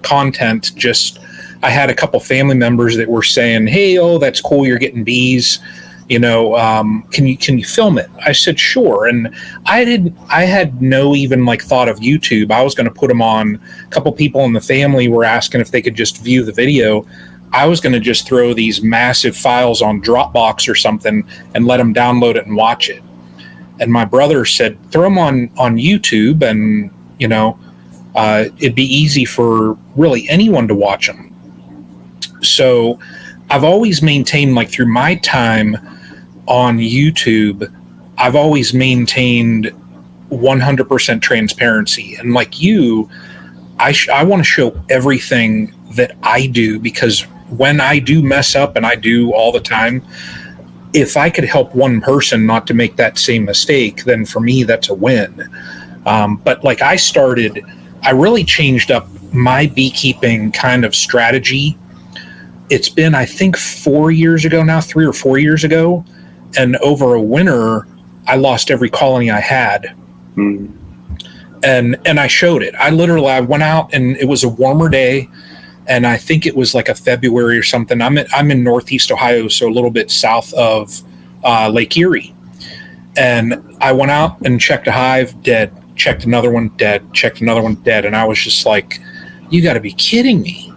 content. I had a couple family members that were saying, "Hey, that's cool, you're getting bees. Can you film it?" I said, "Sure." And I had no even like thought of YouTube. I was going to put them on. A couple people in the family were asking if they could just view the video. I was going to just throw these massive files on Dropbox or something and let them download it and watch it. And my brother said, "Throw them on YouTube, and it'd be easy for really anyone to watch them." So I've always maintained, like through my time on YouTube, I've always maintained 100% transparency. And like you, I want to show everything that I do, because when I do mess up, and I do all the time, if I could help one person not to make that same mistake, then for me, that's a win. But like I really changed up my beekeeping kind of strategy. It's been, I think, 4 years ago now, 3 or 4 years ago. And over a winter, I lost every colony I had. Mm. And I showed it. I went out, and it was a warmer day. And I think it was like a February or something. I'm in Northeast Ohio, so a little bit south of Lake Erie. And I went out and checked a hive, dead. Checked another one, dead. Checked another one, dead. And I was just like, you got to be kidding me.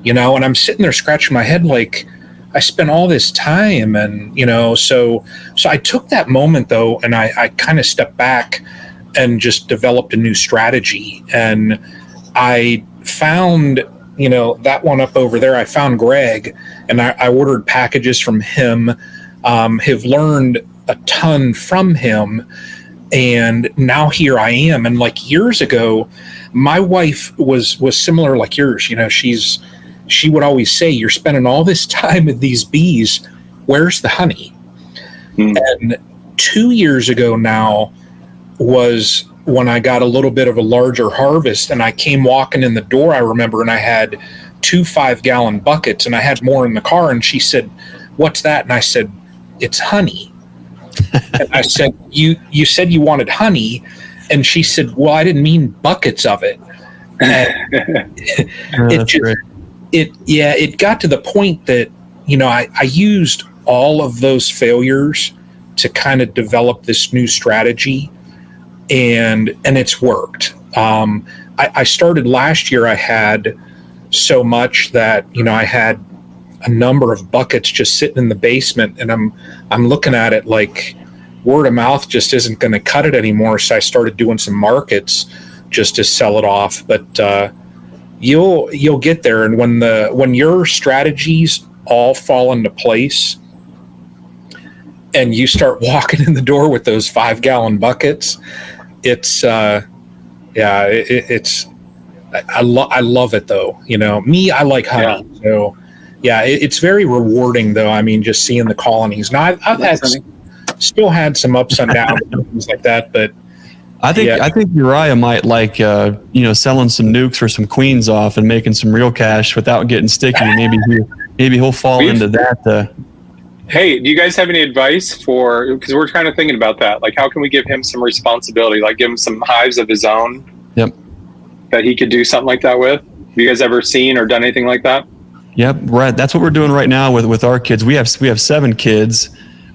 And I'm sitting there scratching my head like, I spent all this time. And, so I took that moment, though, and I kind of stepped back and just developed a new strategy. And I found, that one up over there, I found Greg, and I ordered packages from him, have learned a ton from him. And now here I am. And like years ago, my wife was similar like yours. You know, she would always say, "You're spending all this time with these bees. Where's the honey?" And 2 years ago now was when I got a little bit of a larger harvest, and I came walking in the door, I remember, and I had 2 5-gallon buckets, and I had more in the car. And she said, "What's that?" And I said, "It's honey." And I said, you said you wanted honey. And she said, "Well, I didn't mean buckets of it." It got to the point that, you know, I used all of those failures to kind of develop this new strategy, and it's worked. I started last year. I had so much that, you know, I had a number of buckets just sitting in the basement, and I'm looking at it like word of mouth just isn't going to cut it anymore. So I started doing some markets just to sell it off. But you'll get there, and when your strategies all fall into place, and you start walking in the door with those 5-gallon buckets, it's I love it though. You know, me, I like honey. Yeah. So yeah, it's very rewarding though. I mean, just seeing the colonies. Now I've still had some ups and downs and things like that, but I think Uriah might like selling some nukes or some queens off and making some real cash without getting sticky. Maybe he'll fall into that. Hey, do you guys have any advice because we're kind of thinking about that. Like, how can we give him some responsibility? Like, give him some hives of his own. Yep. That he could do something like that with. Have you guys ever seen or done anything like that? Yep, right. That's what we're doing right now with our kids. We have 7 kids.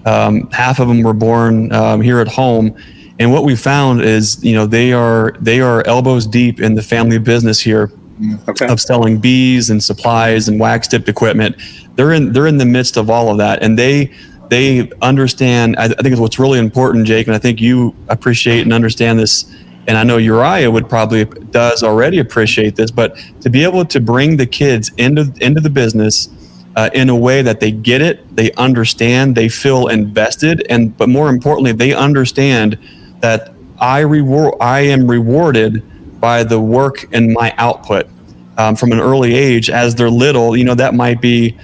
Half of them were born here at home, and what we found is, you know, they are elbows deep in the family business here of selling bees and supplies and wax tipped equipment. They're in the midst of all of that, and they understand. I think what's really important, Jake, and I think you appreciate and understand this. And I know Uriah does already appreciate this, but to be able to bring the kids into the business in a way that they get it, they understand, they feel invested, but more importantly, they understand that I am rewarded by the work and my output from an early age. As they're little, you know, that might be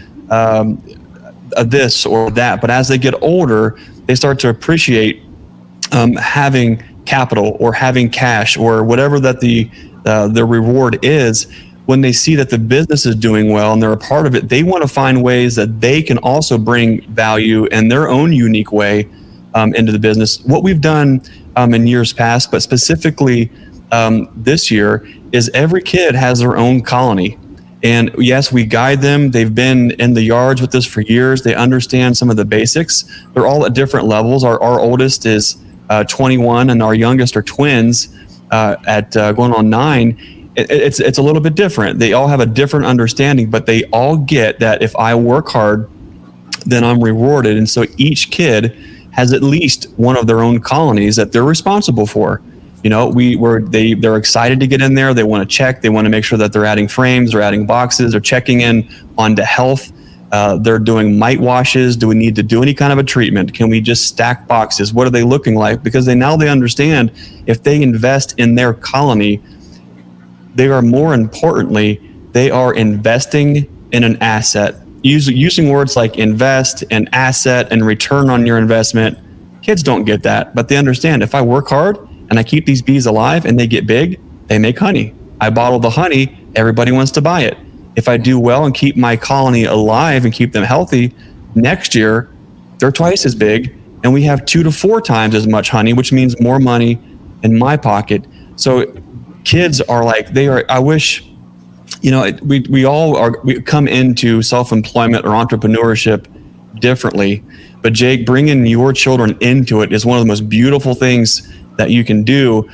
this or that, but as they get older, they start to appreciate having capital or having cash or whatever that the reward is. When they see that the business is doing well and they're a part of it, they want to find ways that they can also bring value in their own unique way into the business. What we've done in years past, but specifically this year, is every kid has their own colony. And yes, we guide them. They've been in the yards with us for years. They understand some of the basics. They're all at different levels. Our oldest is 21, and our youngest are twins at going on 9. It's a little bit different. They all have a different understanding, but they all get that if I work hard, then I'm rewarded. And so each kid has at least one of their own colonies that they're responsible for. You know, they're excited to get in there. They want to check. They want to make sure that they're adding frames, they're adding boxes, they're checking in on the health. They're doing mite washes. Do we need to do any kind of a treatment? Can we just stack boxes? What are they looking like? Because they understand if they invest in their colony, they are investing in an asset. Using words like invest and asset and return on your investment. Kids don't get that, but they understand if I work hard and I keep these bees alive and they get big, they make honey. I bottle the honey, everybody wants to buy it. If I do well and keep my colony alive and keep them healthy, next year they're twice as big, and we have 2 to 4 times as much honey, which means more money in my pocket. So kids are like, I wish, you know, we come into self-employment or entrepreneurship differently, but Jake, bringing your children into it is one of the most beautiful things that you can do,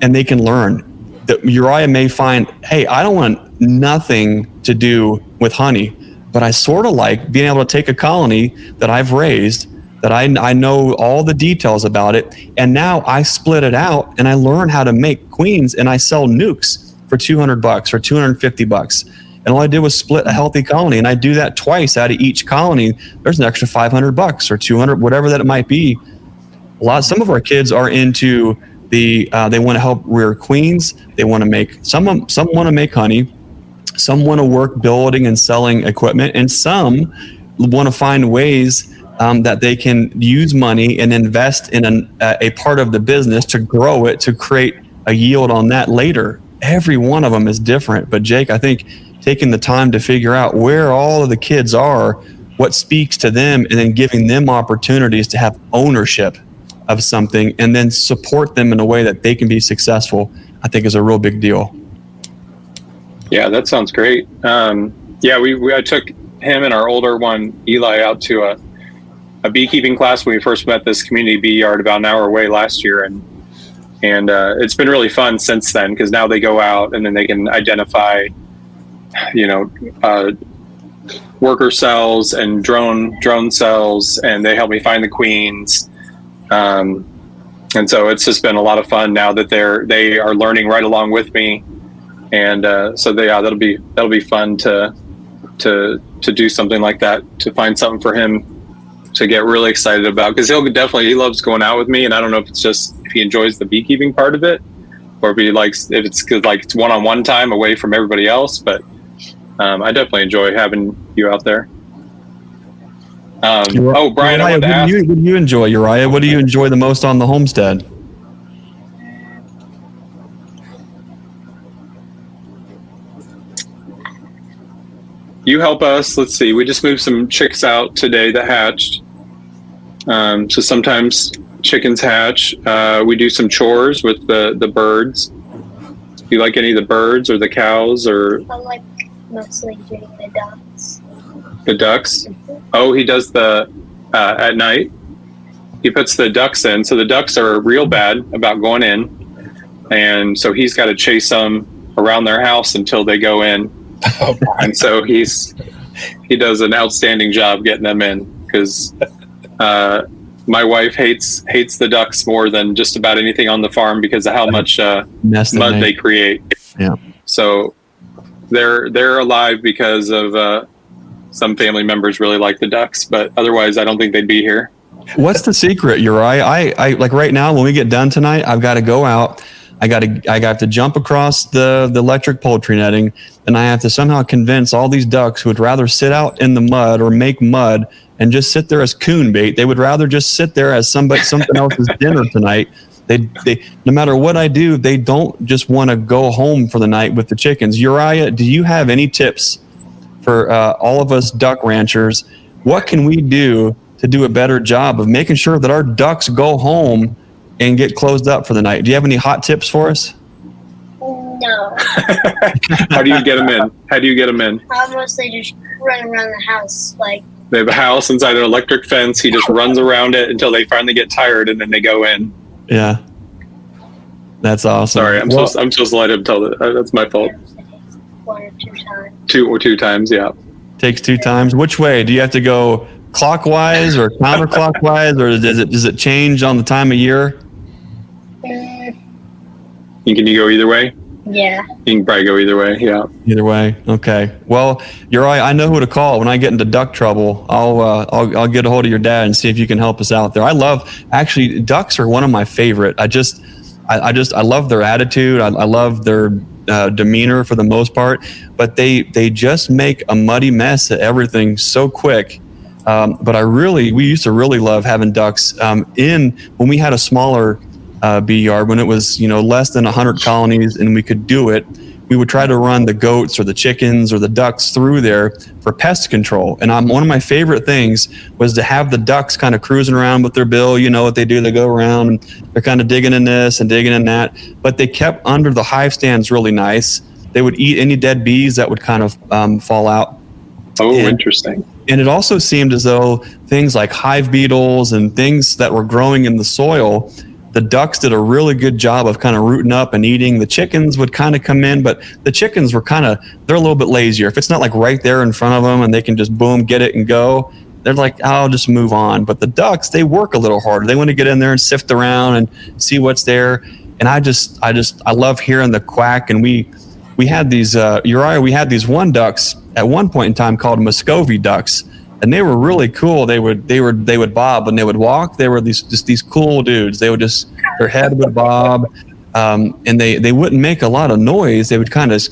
and they can learn. That Uriah may find, hey, I don't want nothing to do with honey, but I sort of like being able to take a colony that I've raised, that I know all the details about it, and now I split it out and I learn how to make queens, and I sell nukes for $200 or $250. And all I did was split a healthy colony, and I do that twice out of each colony. There's an extra $500 or $200, whatever that it might be. Some of our kids are into they want to help rear queens. They want to make some want to make honey. Some want to work building and selling equipment, and some want to find ways that they can use money and invest in a part of the business to grow it, to create a yield on that later. Every one of them is different. But Jake, I think taking the time to figure out where all of the kids are, what speaks to them, and then giving them opportunities to have ownership of something and then support them in a way that they can be successful, I think is a real big deal. Yeah, that sounds great. I took him and our older one, Eli, out to a beekeeping class when we first met this community bee yard about an hour away last year. And it's been really fun since then, because now they go out and then they can identify, worker cells and drone cells, and they help me find the queens. And so it's just been a lot of fun now that they are learning right along with me. And that'll be fun to do something like that, to find something for him to get really excited about, because he loves going out with me. And I don't know if it's just if he enjoys the beekeeping part of it, or if it's one-on-one time away from everybody else. But I definitely enjoy having you out there. Brian, I wanted to ask, what do you enjoy, Uriah? What do you enjoy the most on the homestead? You help us. Let's see. We just moved some chicks out today that hatched. So sometimes chickens hatch. We do some chores with the birds. Do you like any of the birds or the cows? Or I like mostly doing the ducks. The ducks? Oh, he does the at night. He puts the ducks in. So the ducks are real bad about going in, and so he's got to chase them around their house until they go in. And so he does an outstanding job getting them in, because my wife hates the ducks more than just about anything on the farm because of how much mud they create. Yeah. So they're alive because of some family members really like the ducks, but otherwise I don't think they'd be here. What's the secret, Uriah? I like right now when we get done tonight, I've got to go out. I have to jump across the electric poultry netting, and I have to somehow convince all these ducks who would rather sit out in the mud or make mud and just sit there as coon bait. They would rather just sit there as something else's dinner tonight. They no matter what I do, they don't just want to go home for the night with the chickens. Uriah, do you have any tips for all of us duck ranchers? What can we do to do a better job of making sure that our ducks go home and get closed up for the night? Do you have any hot tips for us? No. How do you get them in? I mostly just run around the house. Like, they have a house inside an electric fence. He just runs around it until they finally get tired, and then they go in. Yeah. That's awesome. Sorry, I'm supposed to let him tell that. That's my fault. one or two times. Two times, yeah. Takes 2 times. Which way? Do you have to go clockwise or counterclockwise, or does it change on the time of year? Can you go either way? Yeah. You can probably go either way, yeah. Either way, okay. Well, Uriah, I know who to call when I get into duck trouble. I'll get a hold of your dad and see if you can help us out there. Actually, ducks are one of my favorite. I love their attitude. I love their demeanor for the most part, but they just make a muddy mess of everything so quick. But we used to really love having ducks when we had a smaller bee yard, when it was less than 100 colonies and we could do it. We would try to run the goats or the chickens or the ducks through there for pest control. And one of my favorite things was to have the ducks kind of cruising around with their bill. You know what they do? They go around and they're kind of digging in this and digging in that. But they kept under the hive stands really nice. They would eat any dead bees that would kind of fall out. Oh, interesting. And it also seemed as though things like hive beetles and things that were growing in the soil, the ducks did a really good job of kind of rooting up and eating. The chickens would kind of come in, but the chickens were they're a little bit lazier. If it's not like right there in front of them and they can just boom, get it and go, they're like, I'll just move on. But the ducks, they work a little harder. They want to get in there and sift around and see what's there. And I love hearing the quack. And we had these, Uriah, we had these ducks at one point in time called Muscovy ducks. and they were really cool. They would bob when they would walk. They were these cool dudes. They would just, their head would bob, and they wouldn't make a lot of noise. They would kind of,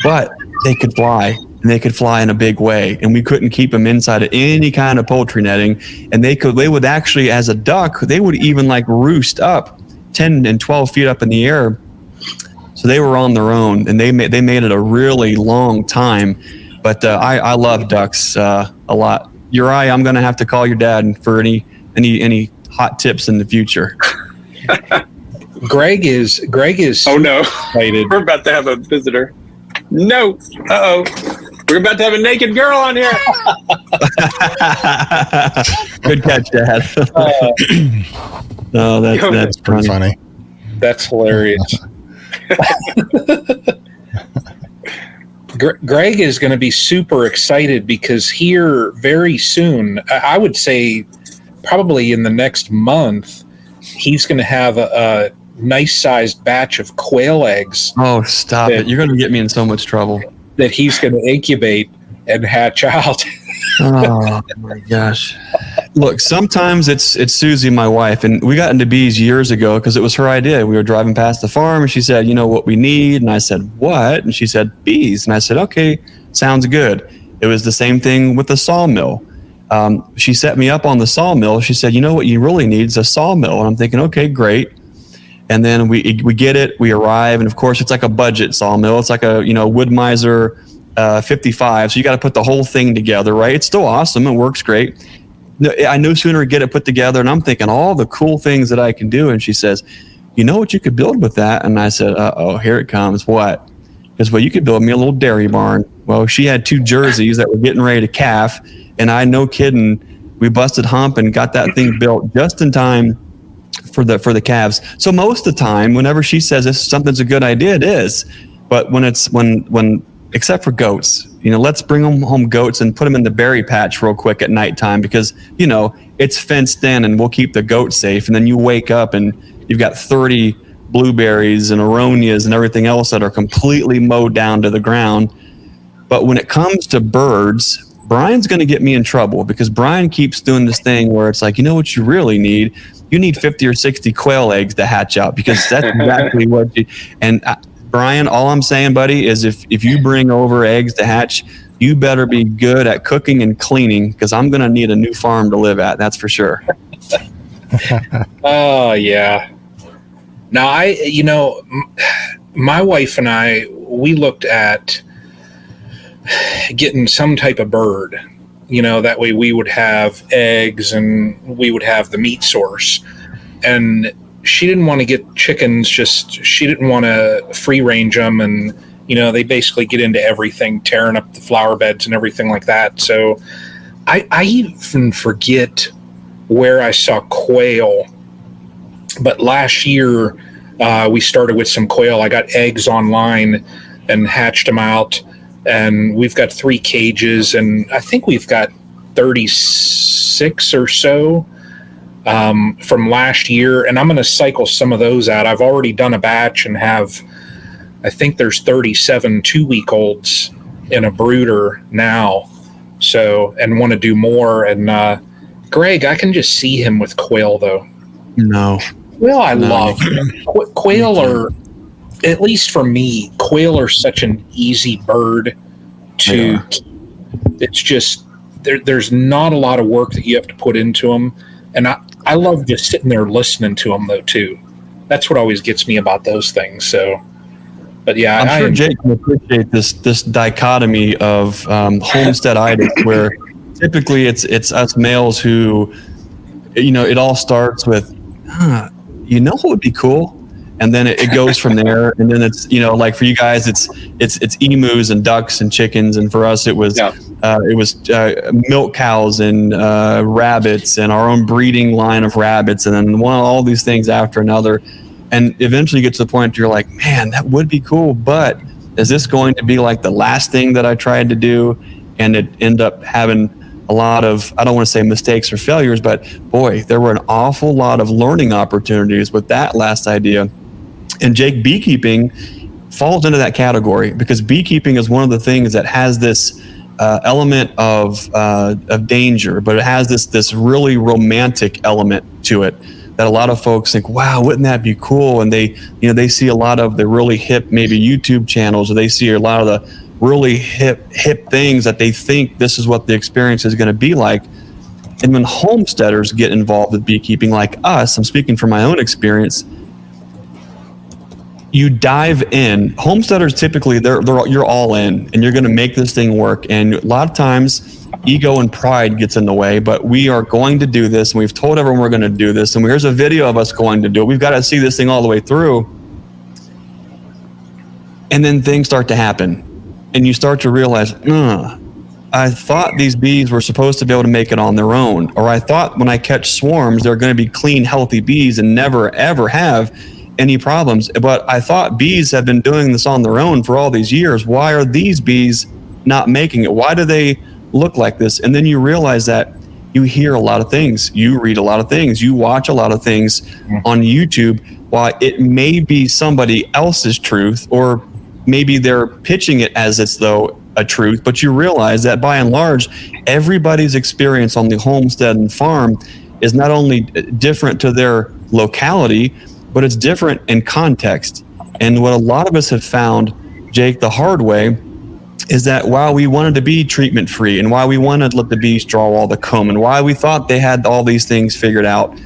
but they could fly. And they could fly in a big way, and we couldn't keep them inside of any kind of poultry netting. And they would actually, as a duck, they would even like roost up 10 and 12 feet up in the air. So they were on their own, and they made it a really long time. But I love ducks a lot. Uri, I'm going to have to call your dad for any hot tips in the future. Greg is. Oh no! Excited. We're about to have a visitor. No. Uh-oh. We're about to have a naked girl on here. Good catch, Dad. No, that's pretty funny. That's hilarious. Greg is going to be super excited because here very soon, I would say probably in the next month, he's going to have a nice sized batch of quail eggs. Oh, stop it. You're going to get me in so much trouble. That he's going to incubate and hatch out. Oh my gosh. Look, sometimes it's Susie, my wife, and we got into bees years ago because it was her idea. We were driving past the farm and she said, you know what we need? And I said, what? And she said, bees. And I said, okay, sounds good. It was the same thing with the sawmill. She set me up on the sawmill. She said, you know what you really need is a sawmill. And I'm thinking, okay, great. And then we get it, we arrive, and of course it's like a budget sawmill. It's like a Wood-Mizer 55, so you got to put the whole thing together, right? It's still awesome, it works great. I no sooner get it put together, and I'm thinking all the cool things that I can do. And she says, you know what you could build with that? And I said, uh-oh, here it comes. What? Because, well, you could build me a little dairy barn. Well, she had 2 jerseys that were getting ready to calf, and no kidding, we busted hump and got that thing built just in time for the calves. So most of the time, whenever she says this something's a good idea, it is. But when except for goats, let's bring them home goats and put them in the berry patch real quick at nighttime because it's fenced in and we'll keep the goats safe. And then you wake up and you've got 30 blueberries and aronias and everything else that are completely mowed down to the ground. But when it comes to birds, Brian's going to get me in trouble because Brian keeps doing this thing where it's like, you know what you really need? You need 50 or 60 quail eggs to hatch out because that's exactly what you... And Brian, all I'm saying, buddy, is if you bring over eggs to hatch, you better be good at cooking and cleaning because I'm going to need a new farm to live at. That's for sure. Oh, yeah. Now, my wife and I, we looked at getting some type of bird. That way we would have eggs and we would have the meat source. And she didn't want to get chickens, she didn't want to free range them. And, they basically get into everything, tearing up the flower beds and everything like that. So I even forget where I saw quail. But last year we started with some quail. I got eggs online and hatched them out. And we've got 3 cages, and I think we've got 36 or so from last year. And I'm going to cycle some of those out. I've already done a batch and I think there's 37 2-week-olds in a brooder now. So, and want to do more. And Greg, I can just see him with quail, though. No. Well, I love quail are... At least for me, quail are such an easy bird to keep. It's just there's not a lot of work that you have to put into them, and I love just sitting there listening to them though too. That's what always gets me about those things. So, but yeah, I'm sure Jake can appreciate this dichotomy of homesteaditis, where typically it's us males who, it all starts with, what would be cool. And then it goes from there, and then it's like for you guys, it's emus and ducks and chickens, and for us it was milk cows and rabbits and our own breeding line of rabbits, and then all these things after another, and eventually you get to the point where you're like, man, that would be cool, but is this going to be like the last thing that I tried to do? And it ended up having a lot of, I don't want to say mistakes or failures, but boy, there were an awful lot of learning opportunities with that last idea. And Jake, beekeeping falls into that category because beekeeping is one of the things that has this element of danger, but it has this really romantic element to it that a lot of folks think, wow, wouldn't that be cool? And they see a lot of the really hip maybe YouTube channels, or they see a lot of the really hip things that they think this is what the experience is going to be like. And when homesteaders get involved with beekeeping like us, I'm speaking from my own experience, you dive in. Homesteaders typically, you're all in, and you're going to make this thing work. And a lot of times, ego and pride gets in the way. But we are going to do this, and we've told everyone we're going to do this. And here's a video of us going to do it. We've got to see this thing all the way through. And then things start to happen, and you start to realize, I thought these bees were supposed to be able to make it on their own, or I thought when I catch swarms, they're going to be clean, healthy bees and never ever have any problems. But I thought bees have been doing this on their own for all these years. Why are these bees not making it? Why do they look like this? And then you realize that you hear a lot of things, you read a lot of things, you watch a lot of things on YouTube. While it may be somebody else's truth, or maybe they're pitching it as it's though a truth, but you realize that by and large, everybody's experience on the homestead and farm is not only different to their locality, but it's different in context. And what a lot of us have found, Jake, the hard way, is that while we wanted to be treatment free, and why we wanted to let the bees draw all the comb, and why we thought they had all these things figured out,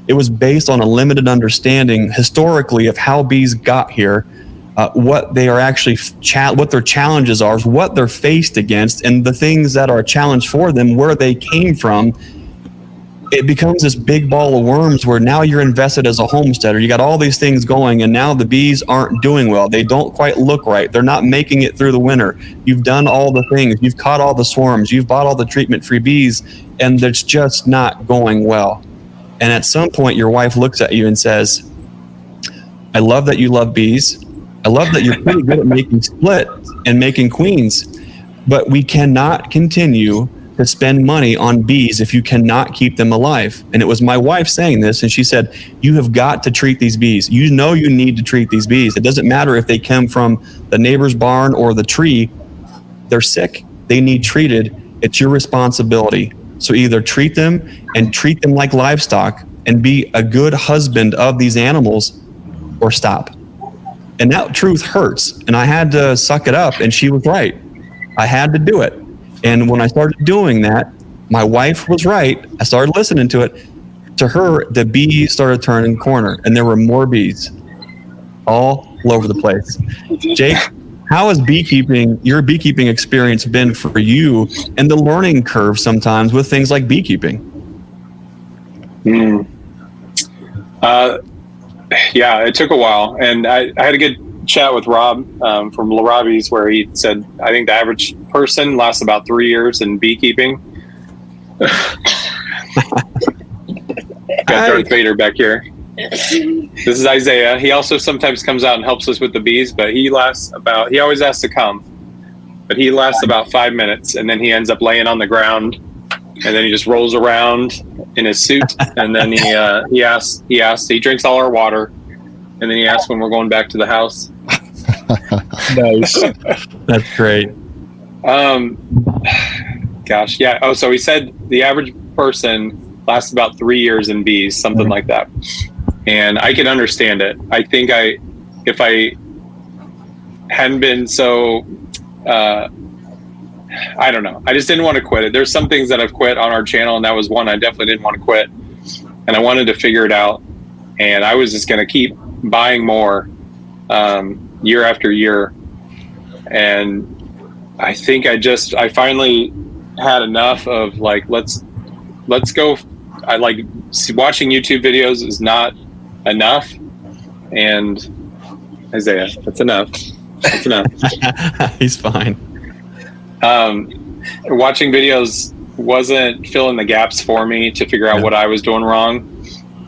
it was based on a limited understanding historically of how bees got here, what they are actually, what their challenges are, what they're faced against, and the things that are a challenge for them, where they came from. It becomes this big ball of worms where now you're invested as a homesteader. You got all these things going, and now the bees aren't doing well. They don't quite look right. They're not making it through the winter. You've done all the things. You've caught all the swarms. You've bought all the treatment-free bees, and it's just not going well. And at some point, your wife looks at you and says, I love that you love bees. I love that you're pretty good at making split and making queens, but we cannot continue to spend money on bees if you cannot keep them alive. And it was my wife saying this, and she said, you have got to treat these bees. You know you need to treat these bees. It doesn't matter if they come from the neighbor's barn or the tree. They're sick. They need treated. It's your responsibility. So either treat them and treat them like livestock and be a good husband of these animals, or stop. And that truth hurts. And I had to suck it up, and she was right. I had to do it. And when I started doing that, my wife was right. I started listening to it. To her, the bees started turning corner, and there were more bees all over the place. Jake, how has your beekeeping experience been for you, and the learning curve sometimes with things like beekeeping? Yeah, it took a while. And I had a good chat with Rob from Robbie's, where he said, I think the average person lasts about 3 years in beekeeping. Got Darth Vader back here. This is Isaiah. He also sometimes comes out and helps us with the bees, but he always has to come, but he lasts about 5 minutes, and then he ends up laying on the ground, and then he just rolls around in his suit, and then he drinks all our water, and then he asks when we're going back to the house. Nice. That's great. Gosh, yeah. Oh, so he said the average person lasts about 3 years in bees, something like that. And I can understand it. I think if I hadn't been so, I don't know. I just didn't want to quit it. There's some things that I've quit on our channel, and that was one I definitely didn't want to quit. And I wanted to figure it out. And I was just going to keep buying more year after year. And I think I finally had enough of like, let's go. I like watching YouTube videos is not enough. And Isaiah, that's enough. That's enough. He's fine. Watching videos wasn't filling the gaps for me to figure out what I was doing wrong.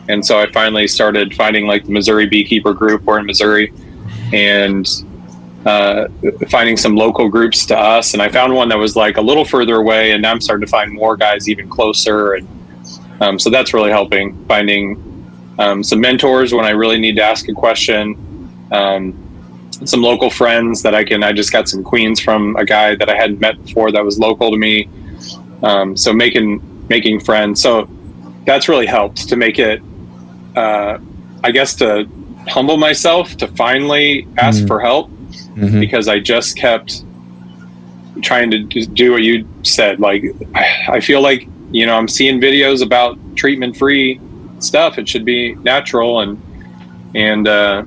And so I finally started finding like the Missouri Beekeeper group. We're in Missouri, and finding some local groups to us. And I found one that was like a little further away, and now I'm starting to find more guys even closer. And so that's really helping, finding some mentors when I really need to ask a question. some local friends that I just got some queens from a guy that I hadn't met before that was local to me. So making friends. So that's really helped to make it, I guess, to humble myself, to finally ask for help, because I just kept trying to do what you said. Like, I feel like, you know, I'm seeing videos about treatment-free stuff. It should be natural. And I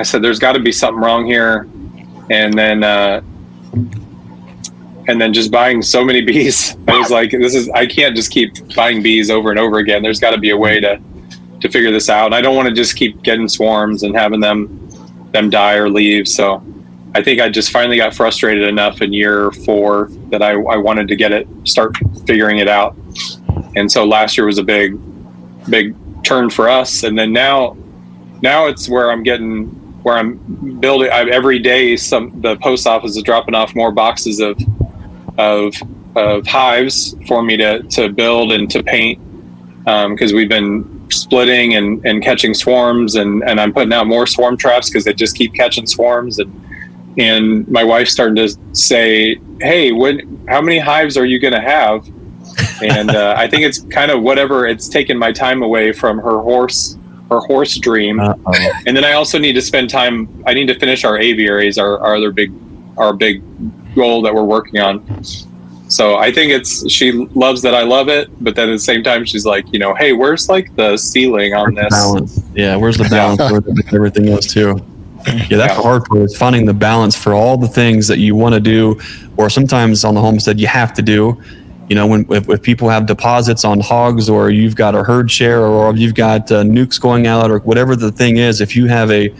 said, there's got to be something wrong here. And then just buying so many bees, I was like, I can't just keep buying bees over and over again. There's got to be a way to figure this out. I don't want to just keep getting swarms and having them die or leave. So I think I just finally got frustrated enough in year 4 that I wanted to start figuring it out. And so last year was a big turn for us. And then now it's where I'm building. Every day, the post office is dropping off more boxes of hives for me to build and to paint, because we've been splitting and catching swarms, and I'm putting out more swarm traps because they just keep catching swarms. And my wife's starting to say, hey, how many hives are you going to have? And I think it's kind of whatever. It's taken my time away from her horse dream. And then I also need to spend time. I need to finish our aviaries, our other big goal that we're working on. So I think she loves that I love it, but then at the same time she's like, you know, hey, where's like the ceiling on this? Balance. Yeah, where's the balance with everything else too? Yeah, that's the hard part, is finding the balance for all the things that you want to do, or sometimes on the homestead you have to do. You know, if people have deposits on hogs, or you've got a herd share, or you've got nukes going out, or whatever the thing is, if you have a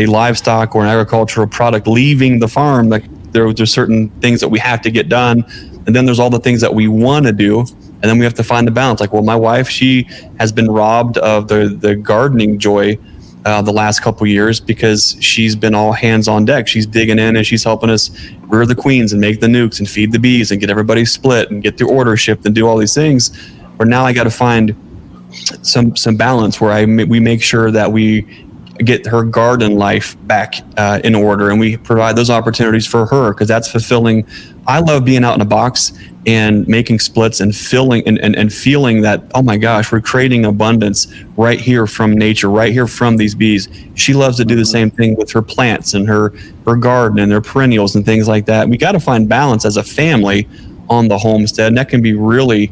livestock or an agricultural product leaving the farm, like there's certain things that we have to get done, and then there's all the things that we want to do, and then we have to find the balance. Like, well, my wife, she has been robbed of the gardening joy the last couple years because she's been all hands on deck. She's digging in and she's helping us rear the queens and make the nukes and feed the bees and get everybody split and get the order shipped and do all these things. Where now I got to find some balance where we make sure that we get her garden life back in order, and we provide those opportunities for her, because that's fulfilling. I love being out in a box and making splits and filling and feeling that, oh my gosh, we're creating abundance right here from nature, right here from these bees. She loves to do the same thing with her plants and her garden and their perennials and things like that. We got to find balance as a family on the homestead, and that can be really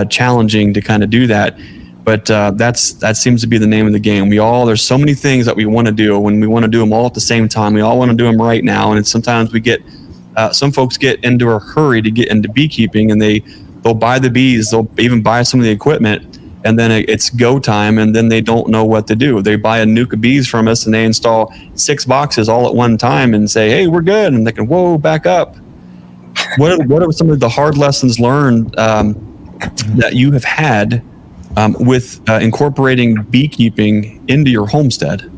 challenging to kind of do that. But that seems to be the name of the game. There's so many things that we want to do, when we want to do them all at the same time. We all want to do them right now, and sometimes we get some folks get into a hurry to get into beekeeping, and they'll buy the bees, they'll even buy some of the equipment, and then it's go time, and then they don't know what to do. They buy a nuke of bees from us, and they install 6 boxes all at one time and say, hey, we're good, and they can, whoa, back up. What are some of the hard lessons learned that you have had with incorporating beekeeping into your homestead?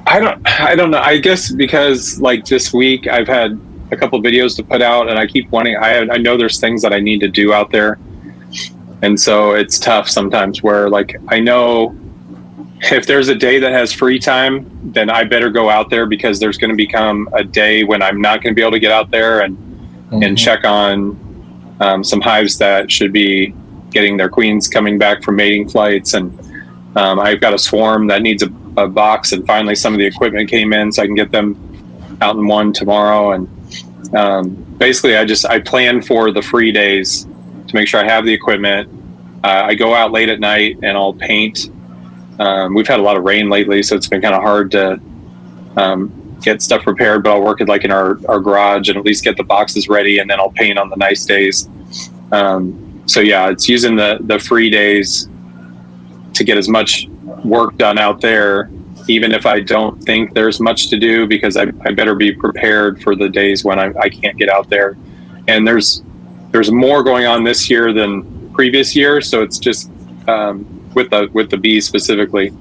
I don't know. I guess because like this week I've had a couple videos to put out, and I keep wanting. I know there's things that I need to do out there, and so it's tough sometimes. Where like I know if there's a day that has free time, then I better go out there, because there's going to become a day when I'm not going to be able to get out there and check on some hives that should be getting their queens coming back from mating flights, and I've got a swarm that needs a box, and finally some of the equipment came in, so I can get them out in one tomorrow. And basically I plan for the free days to make sure I have the equipment. I go out late at night and I'll paint. We've had a lot of rain lately, so it's been kind of hard to get stuff prepared, but I'll work it like in our garage and at least get the boxes ready, and then I'll paint on the nice days. So yeah, it's using the free days to get as much work done out there, even if I don't think there's much to do, because I better be prepared for the days when I can't get out there. And there's more going on this year than previous year, so it's just with the bees specifically.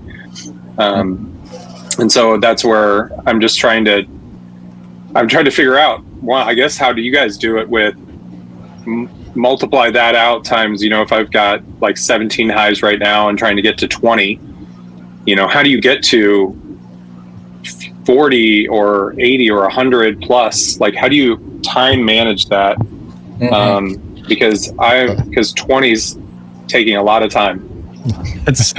And so that's where I'm trying to figure out, well, I guess, how do you guys do it with multiply that out times, if I've got like 17 hives right now and trying to get to 20, how do you get to 40 or 80 or 100 plus? Like, how do you time manage that? Because 20's taking a lot of time. It's,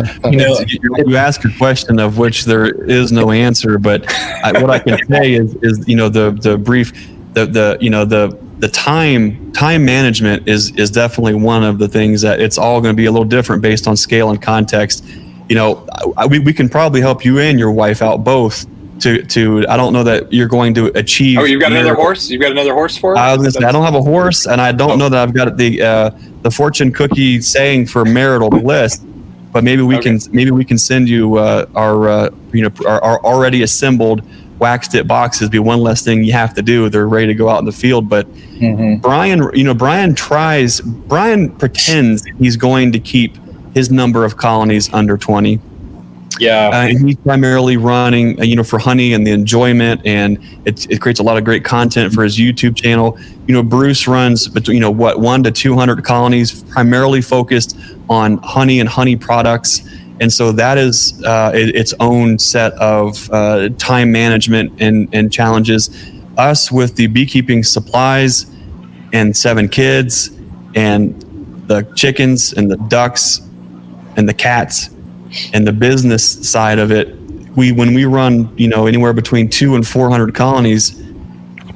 you ask a question of which there is no answer, but what I can say is the brief, the time management is definitely one of the things that it's all going to be a little different based on scale and context. We can probably help you and your wife out both to I don't know that you're going to achieve. Oh, you've got another horse? You've got another horse for us? I was going to say, I don't have a horse, and I don't know that I've got the fortune cookie saying for marital bliss, but maybe we can send you our already assembled wax tip boxes. Be one less thing you have to do. They're ready to go out in the field. But Brian pretends he's going to keep his number of colonies under 20. Yeah, he's primarily running, for honey and the enjoyment, and it creates a lot of great content for his YouTube channel. Bruce runs between 1 to 200 colonies, primarily focused on honey and honey products, and so that is its own set of time management and challenges. Us with the beekeeping supplies and 7 kids and the chickens and the ducks and the cats. And the business side of it, when we run, anywhere between 200 and 400 colonies,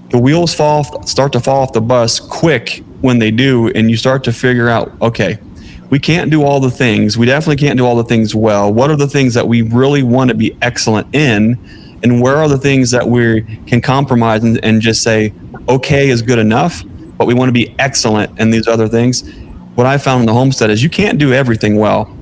the wheels start to fall off the bus quick when they do, and you start to figure out, okay, we can't do all the things. We definitely can't do all the things well. What are the things that we really want to be excellent in, and where are the things that we can compromise and just say, okay is good enough, but we want to be excellent in these other things. What I found in the homestead is you can't do everything well.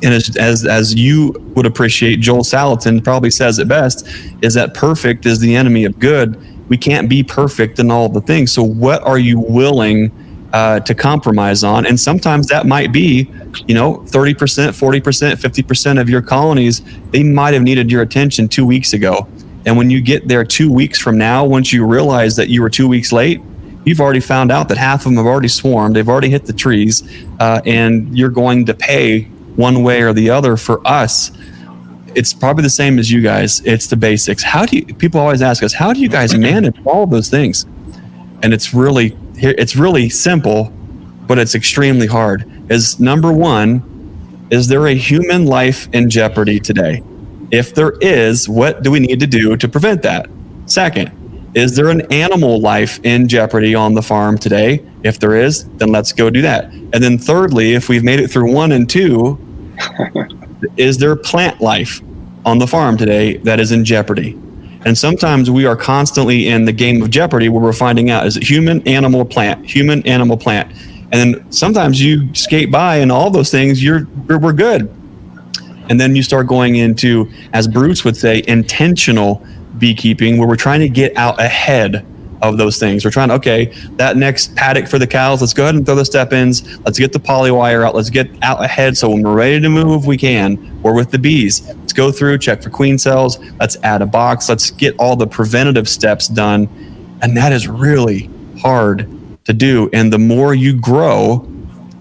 And as you would appreciate, Joel Salatin probably says it best, is that perfect is the enemy of good. We can't be perfect in all the things. So what are you willing to compromise on? And sometimes that might be, 30%, 40%, 50% of your colonies, they might have needed your attention 2 weeks ago. And when you get there 2 weeks from now, once you realize that you were 2 weeks late, you've already found out that half of them have already swarmed. They've already hit the trees, and you're going to pay one way or the other. For us, it's probably the same as you guys. It's the basics. People always ask us, how do you guys manage all of those things? And it's really simple, but it's extremely hard. Is number one, is there a human life in jeopardy today? If there is, what do we need to do to prevent that? Second, is there an animal life in jeopardy on the farm today? If there is, then let's go do that. And then thirdly, if we've made it through 1 and 2, is there plant life on the farm today that is in jeopardy? And sometimes we are constantly in the game of jeopardy where we're finding out, is it human, animal, plant, human, animal, plant? And then sometimes you skate by and all those things, we're good. And then you start going into, as Bruce would say, intentional beekeeping, where we're trying to get out ahead of those things. We're trying to, that next paddock for the cows, let's go ahead and throw the step-ins. Let's get the poly wire out. Let's get out ahead so when we're ready to move, we can. Or with the bees, let's go through, check for queen cells. Let's add a box. Let's get all the preventative steps done. And that is really hard to do. And the more you grow,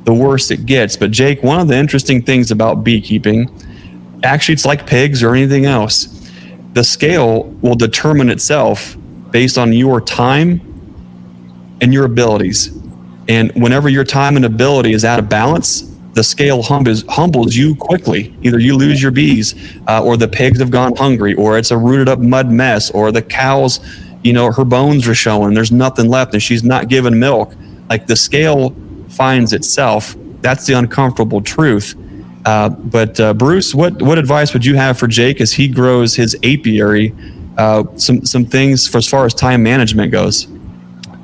the worse it gets. But Jake, one of the interesting things about beekeeping, actually it's like pigs or anything else. The scale will determine itself based on your time and your abilities. And whenever your time and ability is out of balance, the scale humbles you quickly. Either you lose your bees, or the pigs have gone hungry, or it's a rooted up mud mess, or the cows, her bones are showing, there's nothing left and she's not giving milk. Like, the scale finds itself. That's the uncomfortable truth. But Bruce, what advice would you have for Jake as he grows his apiary? Some things for as far as time management goes.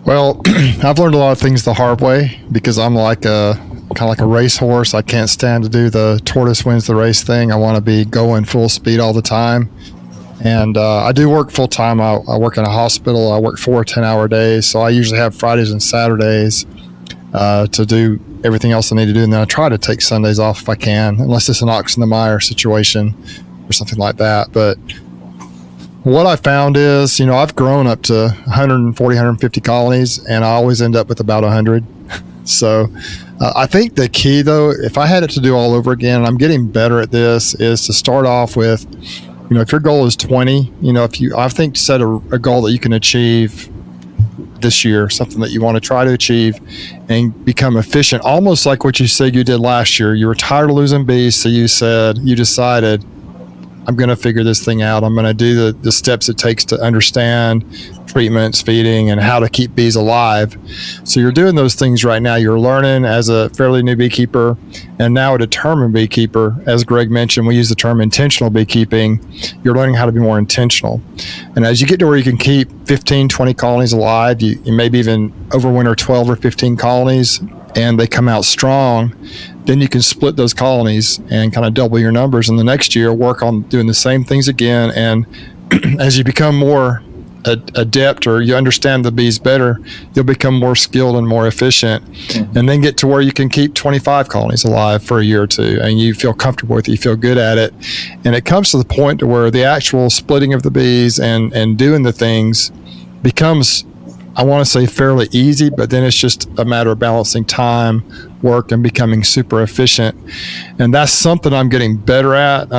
Well, I've learned a lot of things the hard way because I'm kind of like a racehorse. I can't stand to do the tortoise wins the race thing. I want to be going full speed all the time. And I do work full time. I work in a hospital. I work 4 10-hour days. So I usually have Fridays and Saturdays to do everything else I need to do. And then I try to take Sundays off if I can, unless it's an ox in the mire situation or something like that. But what I found is, I've grown up to 140, 150 colonies, and I always end up with about 100. So I think the key, though, if I had it to do all over again, and I'm getting better at this, is to start off with, if your goal is 20, I think set a goal that you can achieve this year, something that you want to try to achieve and become efficient, almost like what you said you did last year. You were tired of losing bees, so you decided, I'm going to figure this thing out. I'm going to do the steps it takes to understand treatments, feeding, and how to keep bees alive. So you're doing those things right now. You're learning as a fairly new beekeeper and now a determined beekeeper. As Greg mentioned, we use the term intentional beekeeping. You're learning how to be more intentional. And as you get to where you can keep 15, 20 colonies alive, you maybe even overwinter 12 or 15 colonies, and they come out strong, then you can split those colonies and kind of double your numbers. And the next year, work on doing the same things again. And as you become more adept, or you understand the bees better, you'll become more skilled and more efficient. Mm-hmm. And then get to where you can keep 25 colonies alive for a year or two, and you feel comfortable with it, you feel good at it. And it comes to the point to where the actual splitting of the bees and doing the things becomes, I want to say, fairly easy, but then it's just a matter of balancing time, work, and becoming super efficient. And that's something I'm getting better at.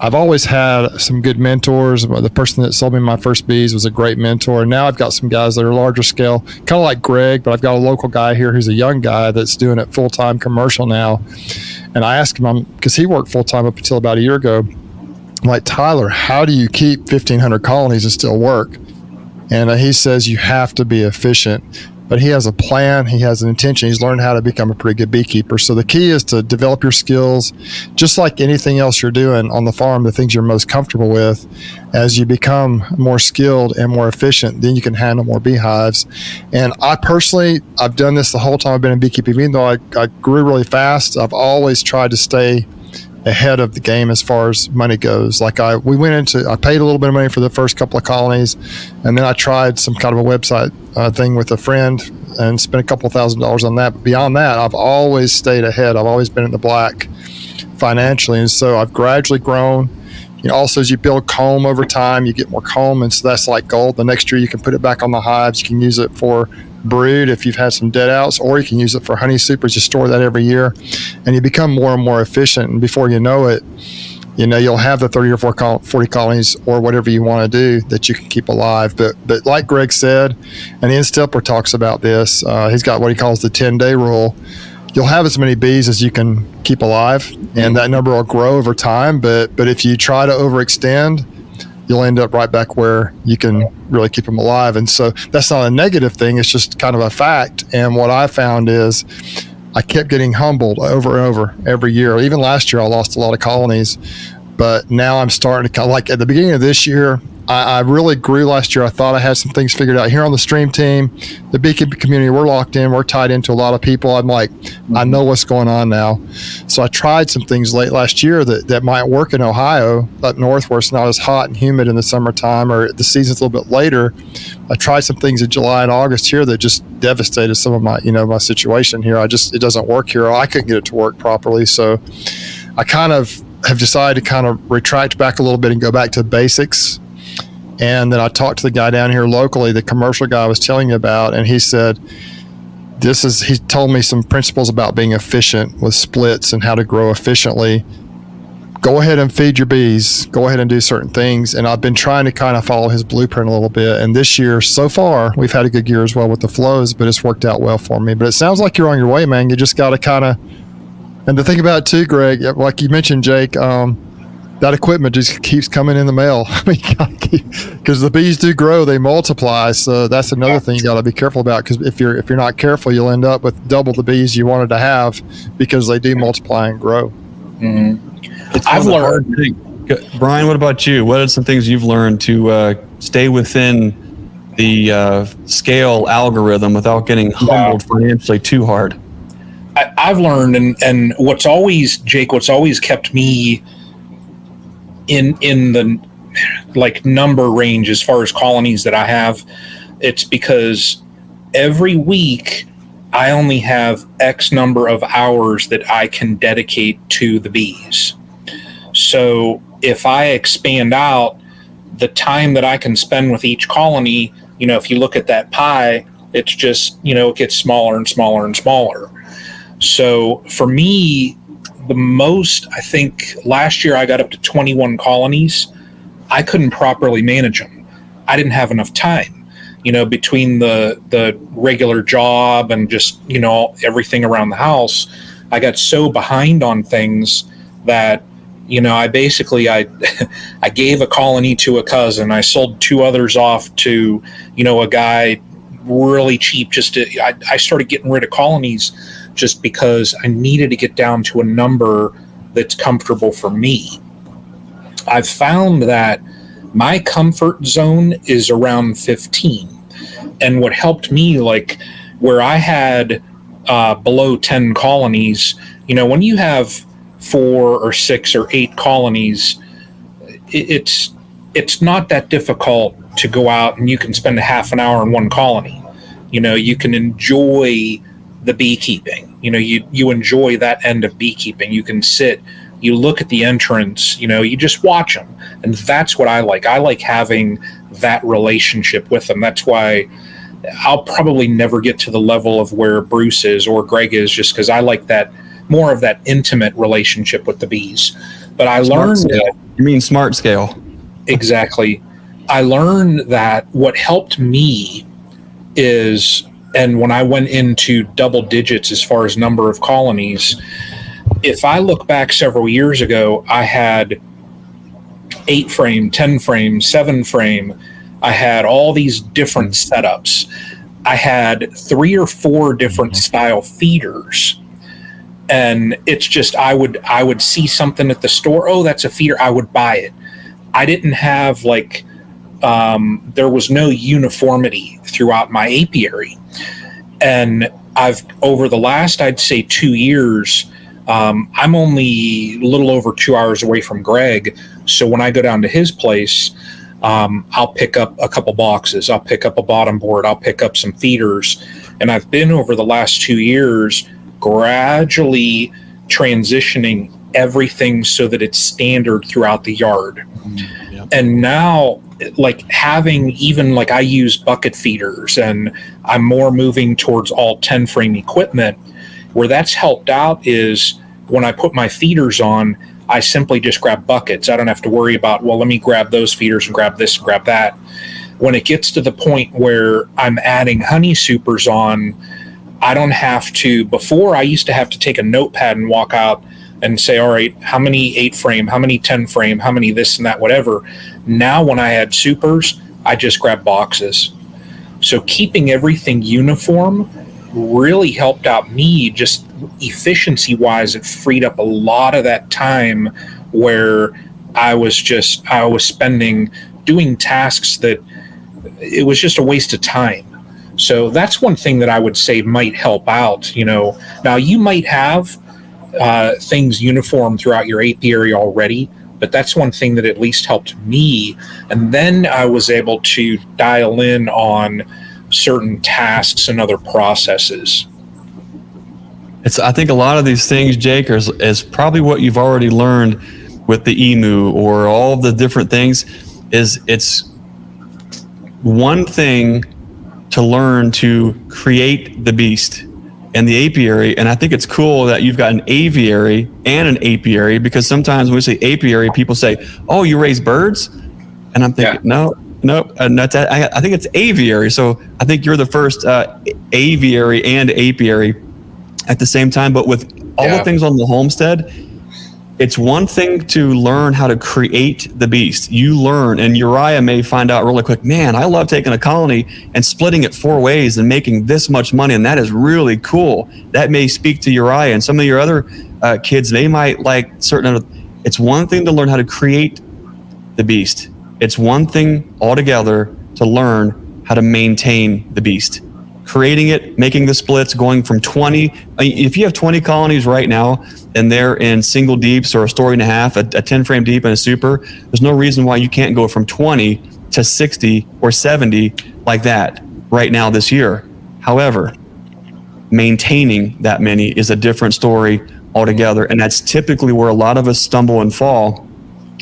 I've always had some good mentors. The person that sold me my first bees was a great mentor. And now I've got some guys that are larger scale, kind of like Greg, but I've got a local guy here who's a young guy that's doing it full-time commercial now. And I asked him, because he worked full-time up until about a year ago, I'm like, Tyler, how do you keep 1,500 colonies and still work? And he says you have to be efficient. But he has a plan. He has an intention. He's learned how to become a pretty good beekeeper. So the key is to develop your skills, just like anything else you're doing on the farm, the things you're most comfortable with. As you become more skilled and more efficient, then you can handle more beehives. And I've done this the whole time I've been in beekeeping. Even though I grew really fast, I've always tried to stay ahead of the game as far as money goes. Like I paid a little bit of money for the first couple of colonies, and then I tried some kind of a website thing with a friend and spent a couple $1,000s on that. But beyond that, I've always stayed ahead. I've always been in the black financially, and so I've gradually grown. Also, as you build comb over time, you get more comb, and so that's like gold. The next year you can put it back on the hives. You can use it for brood if you've had some dead outs, or you can use it for honey supers. You store that every year, and you become more and more efficient. And before you know it, you'll have the 30 or 40 colonies or whatever you want to do that you can keep alive. But like Greg said, and Ian Stepler talks about this, he's got what he calls the 10-day rule. You'll have as many bees as you can keep alive, and that number will grow over time. But if you try to overextend, you'll end up right back where you can really keep them alive. And so that's not a negative thing. It's just kind of a fact. And what I found is I kept getting humbled over and over every year. Even last year, I lost a lot of colonies. But now I'm starting to, like at the beginning of this year, I really grew last year. I thought I had some things figured out. Here on the stream team, the beekeeping community, we're locked in. We're tied into a lot of people. I'm like, I know what's going on now. So I tried some things late last year that might work in Ohio, up north where it's not as hot and humid in the summertime, or the season's a little bit later. I tried some things in July and August here that just devastated some of my, my situation here. It doesn't work here. I couldn't get it to work properly. So I kind of have decided to kind of retract back a little bit and go back to basics. And then I talked to the guy down here locally, the commercial guy I was telling you about, and he said, he told me some principles about being efficient with splits and how to grow efficiently. Go ahead and feed your bees. Go ahead and do certain things. And I've been trying to kind of follow his blueprint a little bit. And this year, so far, we've had a good year as well with the flows, but it's worked out well for me. But it sounds like you're on your way, man. You just got to kind of, and the thing about it too, Greg, like you mentioned, Jake, that equipment just keeps coming in the mail. I mean, because the bees do grow, they multiply. So that's another thing you got to be careful about. Because if you're not careful, you'll end up with double the bees you wanted to have because they do multiply and grow. Mm-hmm. I've learned. Brian, what about you? What are some things you've learned to stay within the scale algorithm without getting humbled financially too hard? I've learned, and what's always kept me in the like number range as far as colonies that I have, it's because every week I only have X number of hours that I can dedicate to the bees. So if I expand out, the time that I can spend with each colony, if you look at that pie, it's just, it gets smaller and smaller and smaller. So for me, the most, I think last year I got up to 21 colonies. I couldn't properly manage them. I didn't have enough time, between the regular job and just, everything around the house. I got so behind on things that, I basically, I gave a colony to a cousin. I sold 2 others off to, a guy really cheap. I started getting rid of colonies just because I needed to get down to a number that's comfortable for me. I've found that my comfort zone is around 15. And what helped me, like where I had below 10 colonies, when you have 4 or 6 or 8 colonies, it's not that difficult to go out and you can spend a half an hour in one colony. You can enjoy the beekeeping. You enjoy that end of beekeeping. You can sit, you look at the entrance, you just watch them. And that's what I like. I like having that relationship with them. That's why I'll probably never get to the level of where Bruce is or Greg is, just because I like that, more of that intimate relationship with the bees. But I learned that. You mean smart scale? Exactly. I learned that what helped me is, and when I went into double digits as far as number of colonies, if I look back several years ago, I had 8 frame, 10 frame, 7 frame. I had all these different setups. I had 3 or 4 different style feeders. And it's just, I would see something at the store. Oh, that's a feeder. I would buy it. I didn't have there was no uniformity throughout my apiary. And over the last, I'd say 2 years, I'm only a little over 2 hours away from Greg. So when I go down to his place, I'll pick up a couple boxes. I'll pick up a bottom board. I'll pick up some feeders. And I've been over the last 2 years gradually transitioning everything so that it's standard throughout the yard. Yep. And now, having even I use bucket feeders, and I'm more moving towards all 10 frame equipment. Where that's helped out is when I put my feeders on, I simply just grab buckets. I don't have to worry about, let me grab those feeders and grab this and grab that. When it gets to the point where I'm adding honey supers on, I don't have to. Before, I used to have to take a notepad and walk out and say, all right, how many 8 frame, how many 10 frame, how many this and that, whatever. Now when I add supers, I just grab boxes. So keeping everything uniform really helped out me, just efficiency wise. It freed up a lot of that time where I was spending doing tasks that it was just a waste of time. So that's one thing that I would say might help out. Now you might have things uniform throughout your apiary already, but that's one thing that at least helped me. And then I was able to dial in on certain tasks and other processes. I think a lot of these things, Jake, is probably what you've already learned with the emu or all the different things. It's one thing to learn to create the beast and the apiary. And I think it's cool that you've got an aviary and an apiary, because sometimes when we say apiary, people say, oh, you raise birds? And I'm thinking, no, and I think it's aviary. So I think you're the first aviary and apiary at the same time. But with all the things on the homestead, it's one thing to learn how to create the beast. You learn, and Uriah may find out really quick, man, I love taking a colony and splitting it 4 ways and making this much money, and that is really cool. That may speak to Uriah, and some of your other kids, they might like certain. It's one thing to learn how to create the beast. It's one thing altogether to learn how to maintain the beast. Creating it, making the splits, going from 20. If you have 20 colonies right now and they're in single deeps or a story and a half, a 10 frame deep and a super, there's no reason why you can't go from 20 to 60 or 70 like that right now this year. However, maintaining that many is a different story altogether. And that's typically where a lot of us stumble and fall,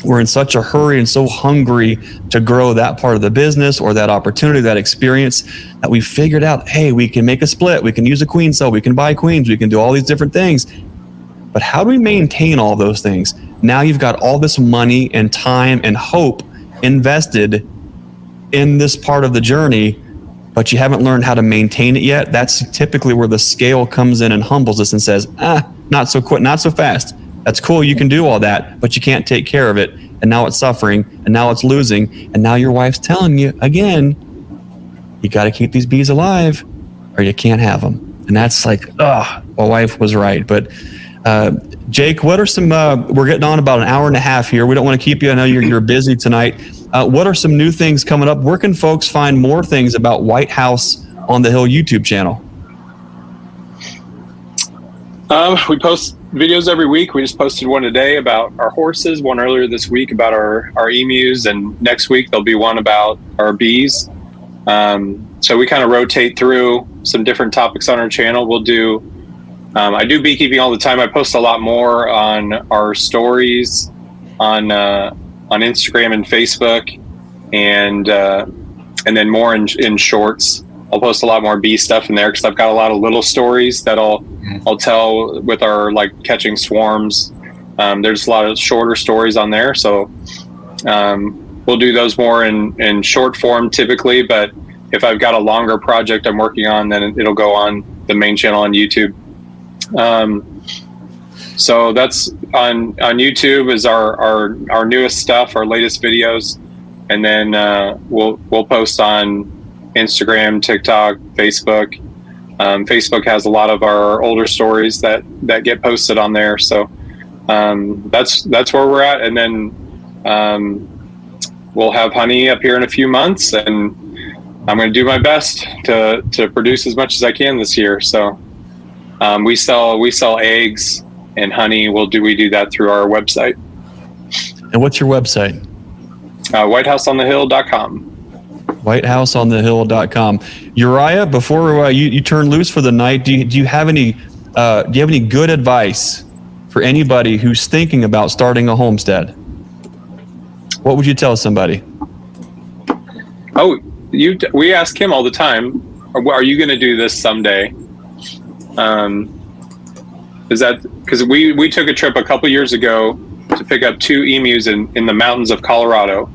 we're in such a hurry and so hungry to grow that part of the business or that opportunity, that experience, that we figured out, hey, we can make a split, we can use a queen cell, we can buy queens, we can do all these different things. But how do we maintain all those things? Now you've got all this money and time and hope invested in this part of the journey, but you haven't learned how to maintain it yet. That's typically where the scale comes in and humbles us and says, not so quick, not so fast. That's cool, you can do all that, but you can't take care of it. And now it's suffering, and now it's losing, and now your wife's telling you again, you got to keep these bees alive or you can't have them. And that's like, my wife was right. But Jake, what are some, we're getting on about an hour and a half here. We don't want to keep you. I know you're busy tonight. What are some new things coming up? Where can folks find more things about White House on the Hill YouTube channel? We post videos every week. We just posted one today about our horses, one earlier this week about our emus, and next week there'll be one about our bees. So we kind of rotate through some different topics on our channel. We'll do, I do beekeeping all the time. I post a lot more on our stories on Instagram and Facebook, and then more in shorts. I'll post a lot more bee stuff in there because I've got a lot of little stories that I'll tell with our like catching swarms. There's a lot of shorter stories on there, so we'll do those more in short form typically. But if I've got a longer project I'm working on, then it'll go on the main channel on YouTube. So that's on YouTube is our newest stuff, our latest videos, and then we'll post on Instagram, TikTok, Facebook. Facebook has a lot of our older stories that get posted on there. So that's where we're at. And then we'll have honey up here in a few months, and I'm going to do my best to produce as much as I can this year. So we sell eggs and honey. We do that through our website. And what's your website? WhiteHouseOnTheHill.com. WhiteHouseOnTheHill.com. Uriah, before you turn loose for the night, do you have any good advice for anybody who's thinking about starting a homestead? What would you tell somebody? Oh, we ask him all the time, are you going to do this someday? Is that because we took a trip a couple years ago to pick up 2 emus in the mountains of Colorado.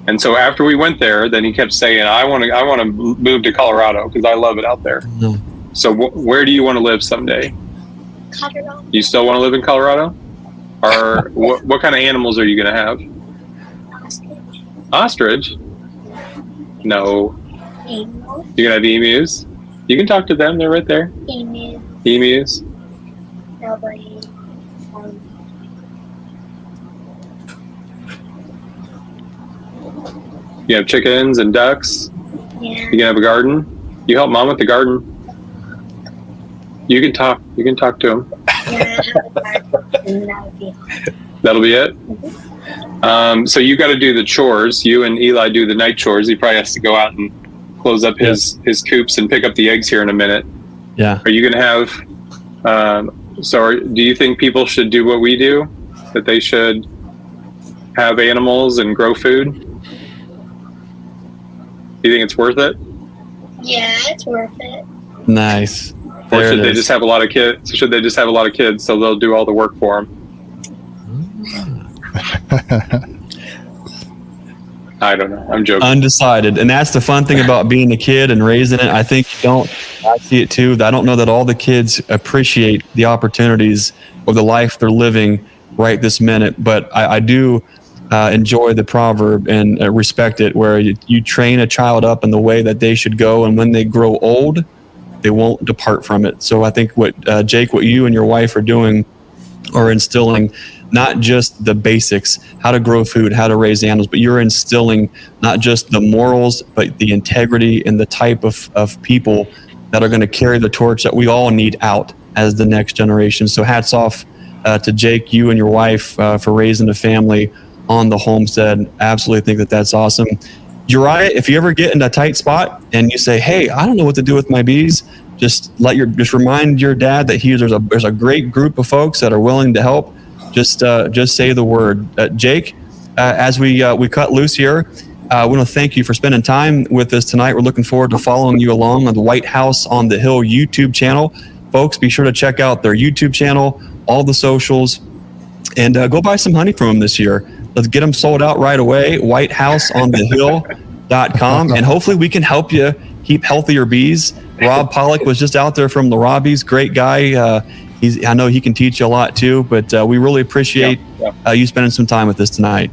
And so after we went there, then he kept saying, I want to move to Colorado because I love it out there. Mm-hmm. So where do you want to live someday? Colorado. You still want to live in Colorado? Or what kind of animals are you going to have? Ostrich. Ostrich? No. Emu. You're going to have emus? You can talk to them. They're right there. Emu. Emus. Probably. You have chickens and ducks. Yeah. You can have a garden. You help mom with the garden. You can talk to him. Yeah, That'll be it. Mm-hmm. So you got to do the chores. You and Eli do the night chores. He probably has to go out and close up his coops and pick up the eggs here in a minute. Yeah. Are you going to have? Do you think people should do what we do? That they should have animals and grow food? Do you think it's worth it? Yeah, it's worth it. Nice. Or should they just have a lot of kids? Should they just have a lot of kids so they'll do all the work for them? I don't know. I'm joking. Undecided. And that's the fun thing about being a kid and raising it. I think I see it too. I don't know that all the kids appreciate the opportunities of the life they're living right this minute, but I do enjoy the proverb and respect it, where you train a child up in the way that they should go, and when they grow old, they won't depart from it. So I think what Jake, what you and your wife are doing, are instilling not just the basics, how to grow food, how to raise animals, but you're instilling not just the morals, but the integrity and the type of people that are going to carry the torch that we all need out as the next generation. So hats off to Jake, you and your wife for raising a family on the homestead. Absolutely think that that's awesome. Uriah, if you ever get in a tight spot and you say, hey, I don't know what to do with my bees, just remind your dad that there's a great group of folks that are willing to help. Just say the word. Jake, as we cut loose here, we want to thank you for spending time with us tonight. We're looking forward to following you along on the White House on the Hill YouTube channel. Folks, be sure to check out their YouTube channel, all the socials, and go buy some honey from them this year. Let's get them sold out right away. WhitehouseOnTheHill.com, and hopefully we can help you keep healthier bees. Rob Pollock was just out there from the Robbies. Great guy. I know he can teach you a lot too, but we really appreciate you spending some time with us tonight.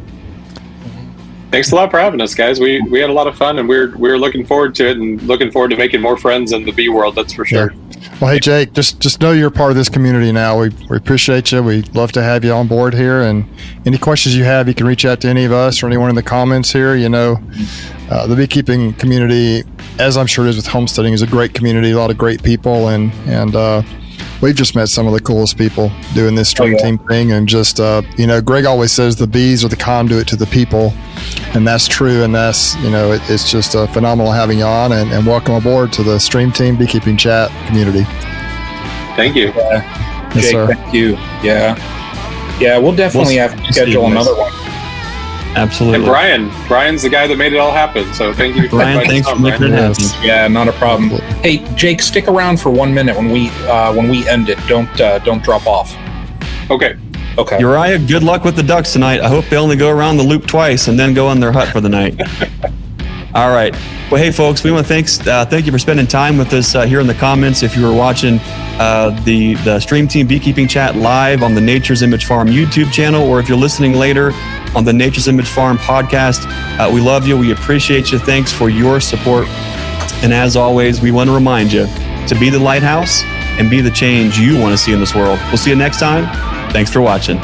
Thanks a lot for having us, guys. We had a lot of fun, and we're looking forward to it, and looking forward to making more friends in the bee world. That's for sure. Yeah. Well, hey Jake, just know you're part of this community now. We appreciate you. We'd love to have you on board here. And any questions you have, you can reach out to any of us or anyone in the comments here. You know, the beekeeping community, as I'm sure it is with homesteading, is a great community. A lot of great people, and we've just met some of the coolest people doing this stream team thing. And just, Greg always says the bees are the conduit to the people. And that's true. And that's, it's just phenomenal having you on, and welcome aboard to the Stream Team Beekeeping Chat community. Thank you. Yes, Jake, sir. thank you. Yeah, we'll definitely have to schedule another one. Absolutely. And Brian's the guy that made it all happen. So thank you. Brian, thanks for making it happen. Yeah, not a problem. Hey, Jake, stick around for 1 minute when we end it. Don't drop off. Okay. Uriah, good luck with the ducks tonight. I hope they only go around the loop twice and then go in their hut for the night. All right. Well, hey, folks, we want to thank you for spending time with us here in the comments. If you were watching the Stream Team Beekeeping Chat live on the Nature's Image Farm YouTube channel, or if you're listening later on the Nature's Image Farm podcast, we love you. We appreciate you. Thanks for your support. And as always, we want to remind you to be the lighthouse and be the change you want to see in this world. We'll see you next time. Thanks for watching.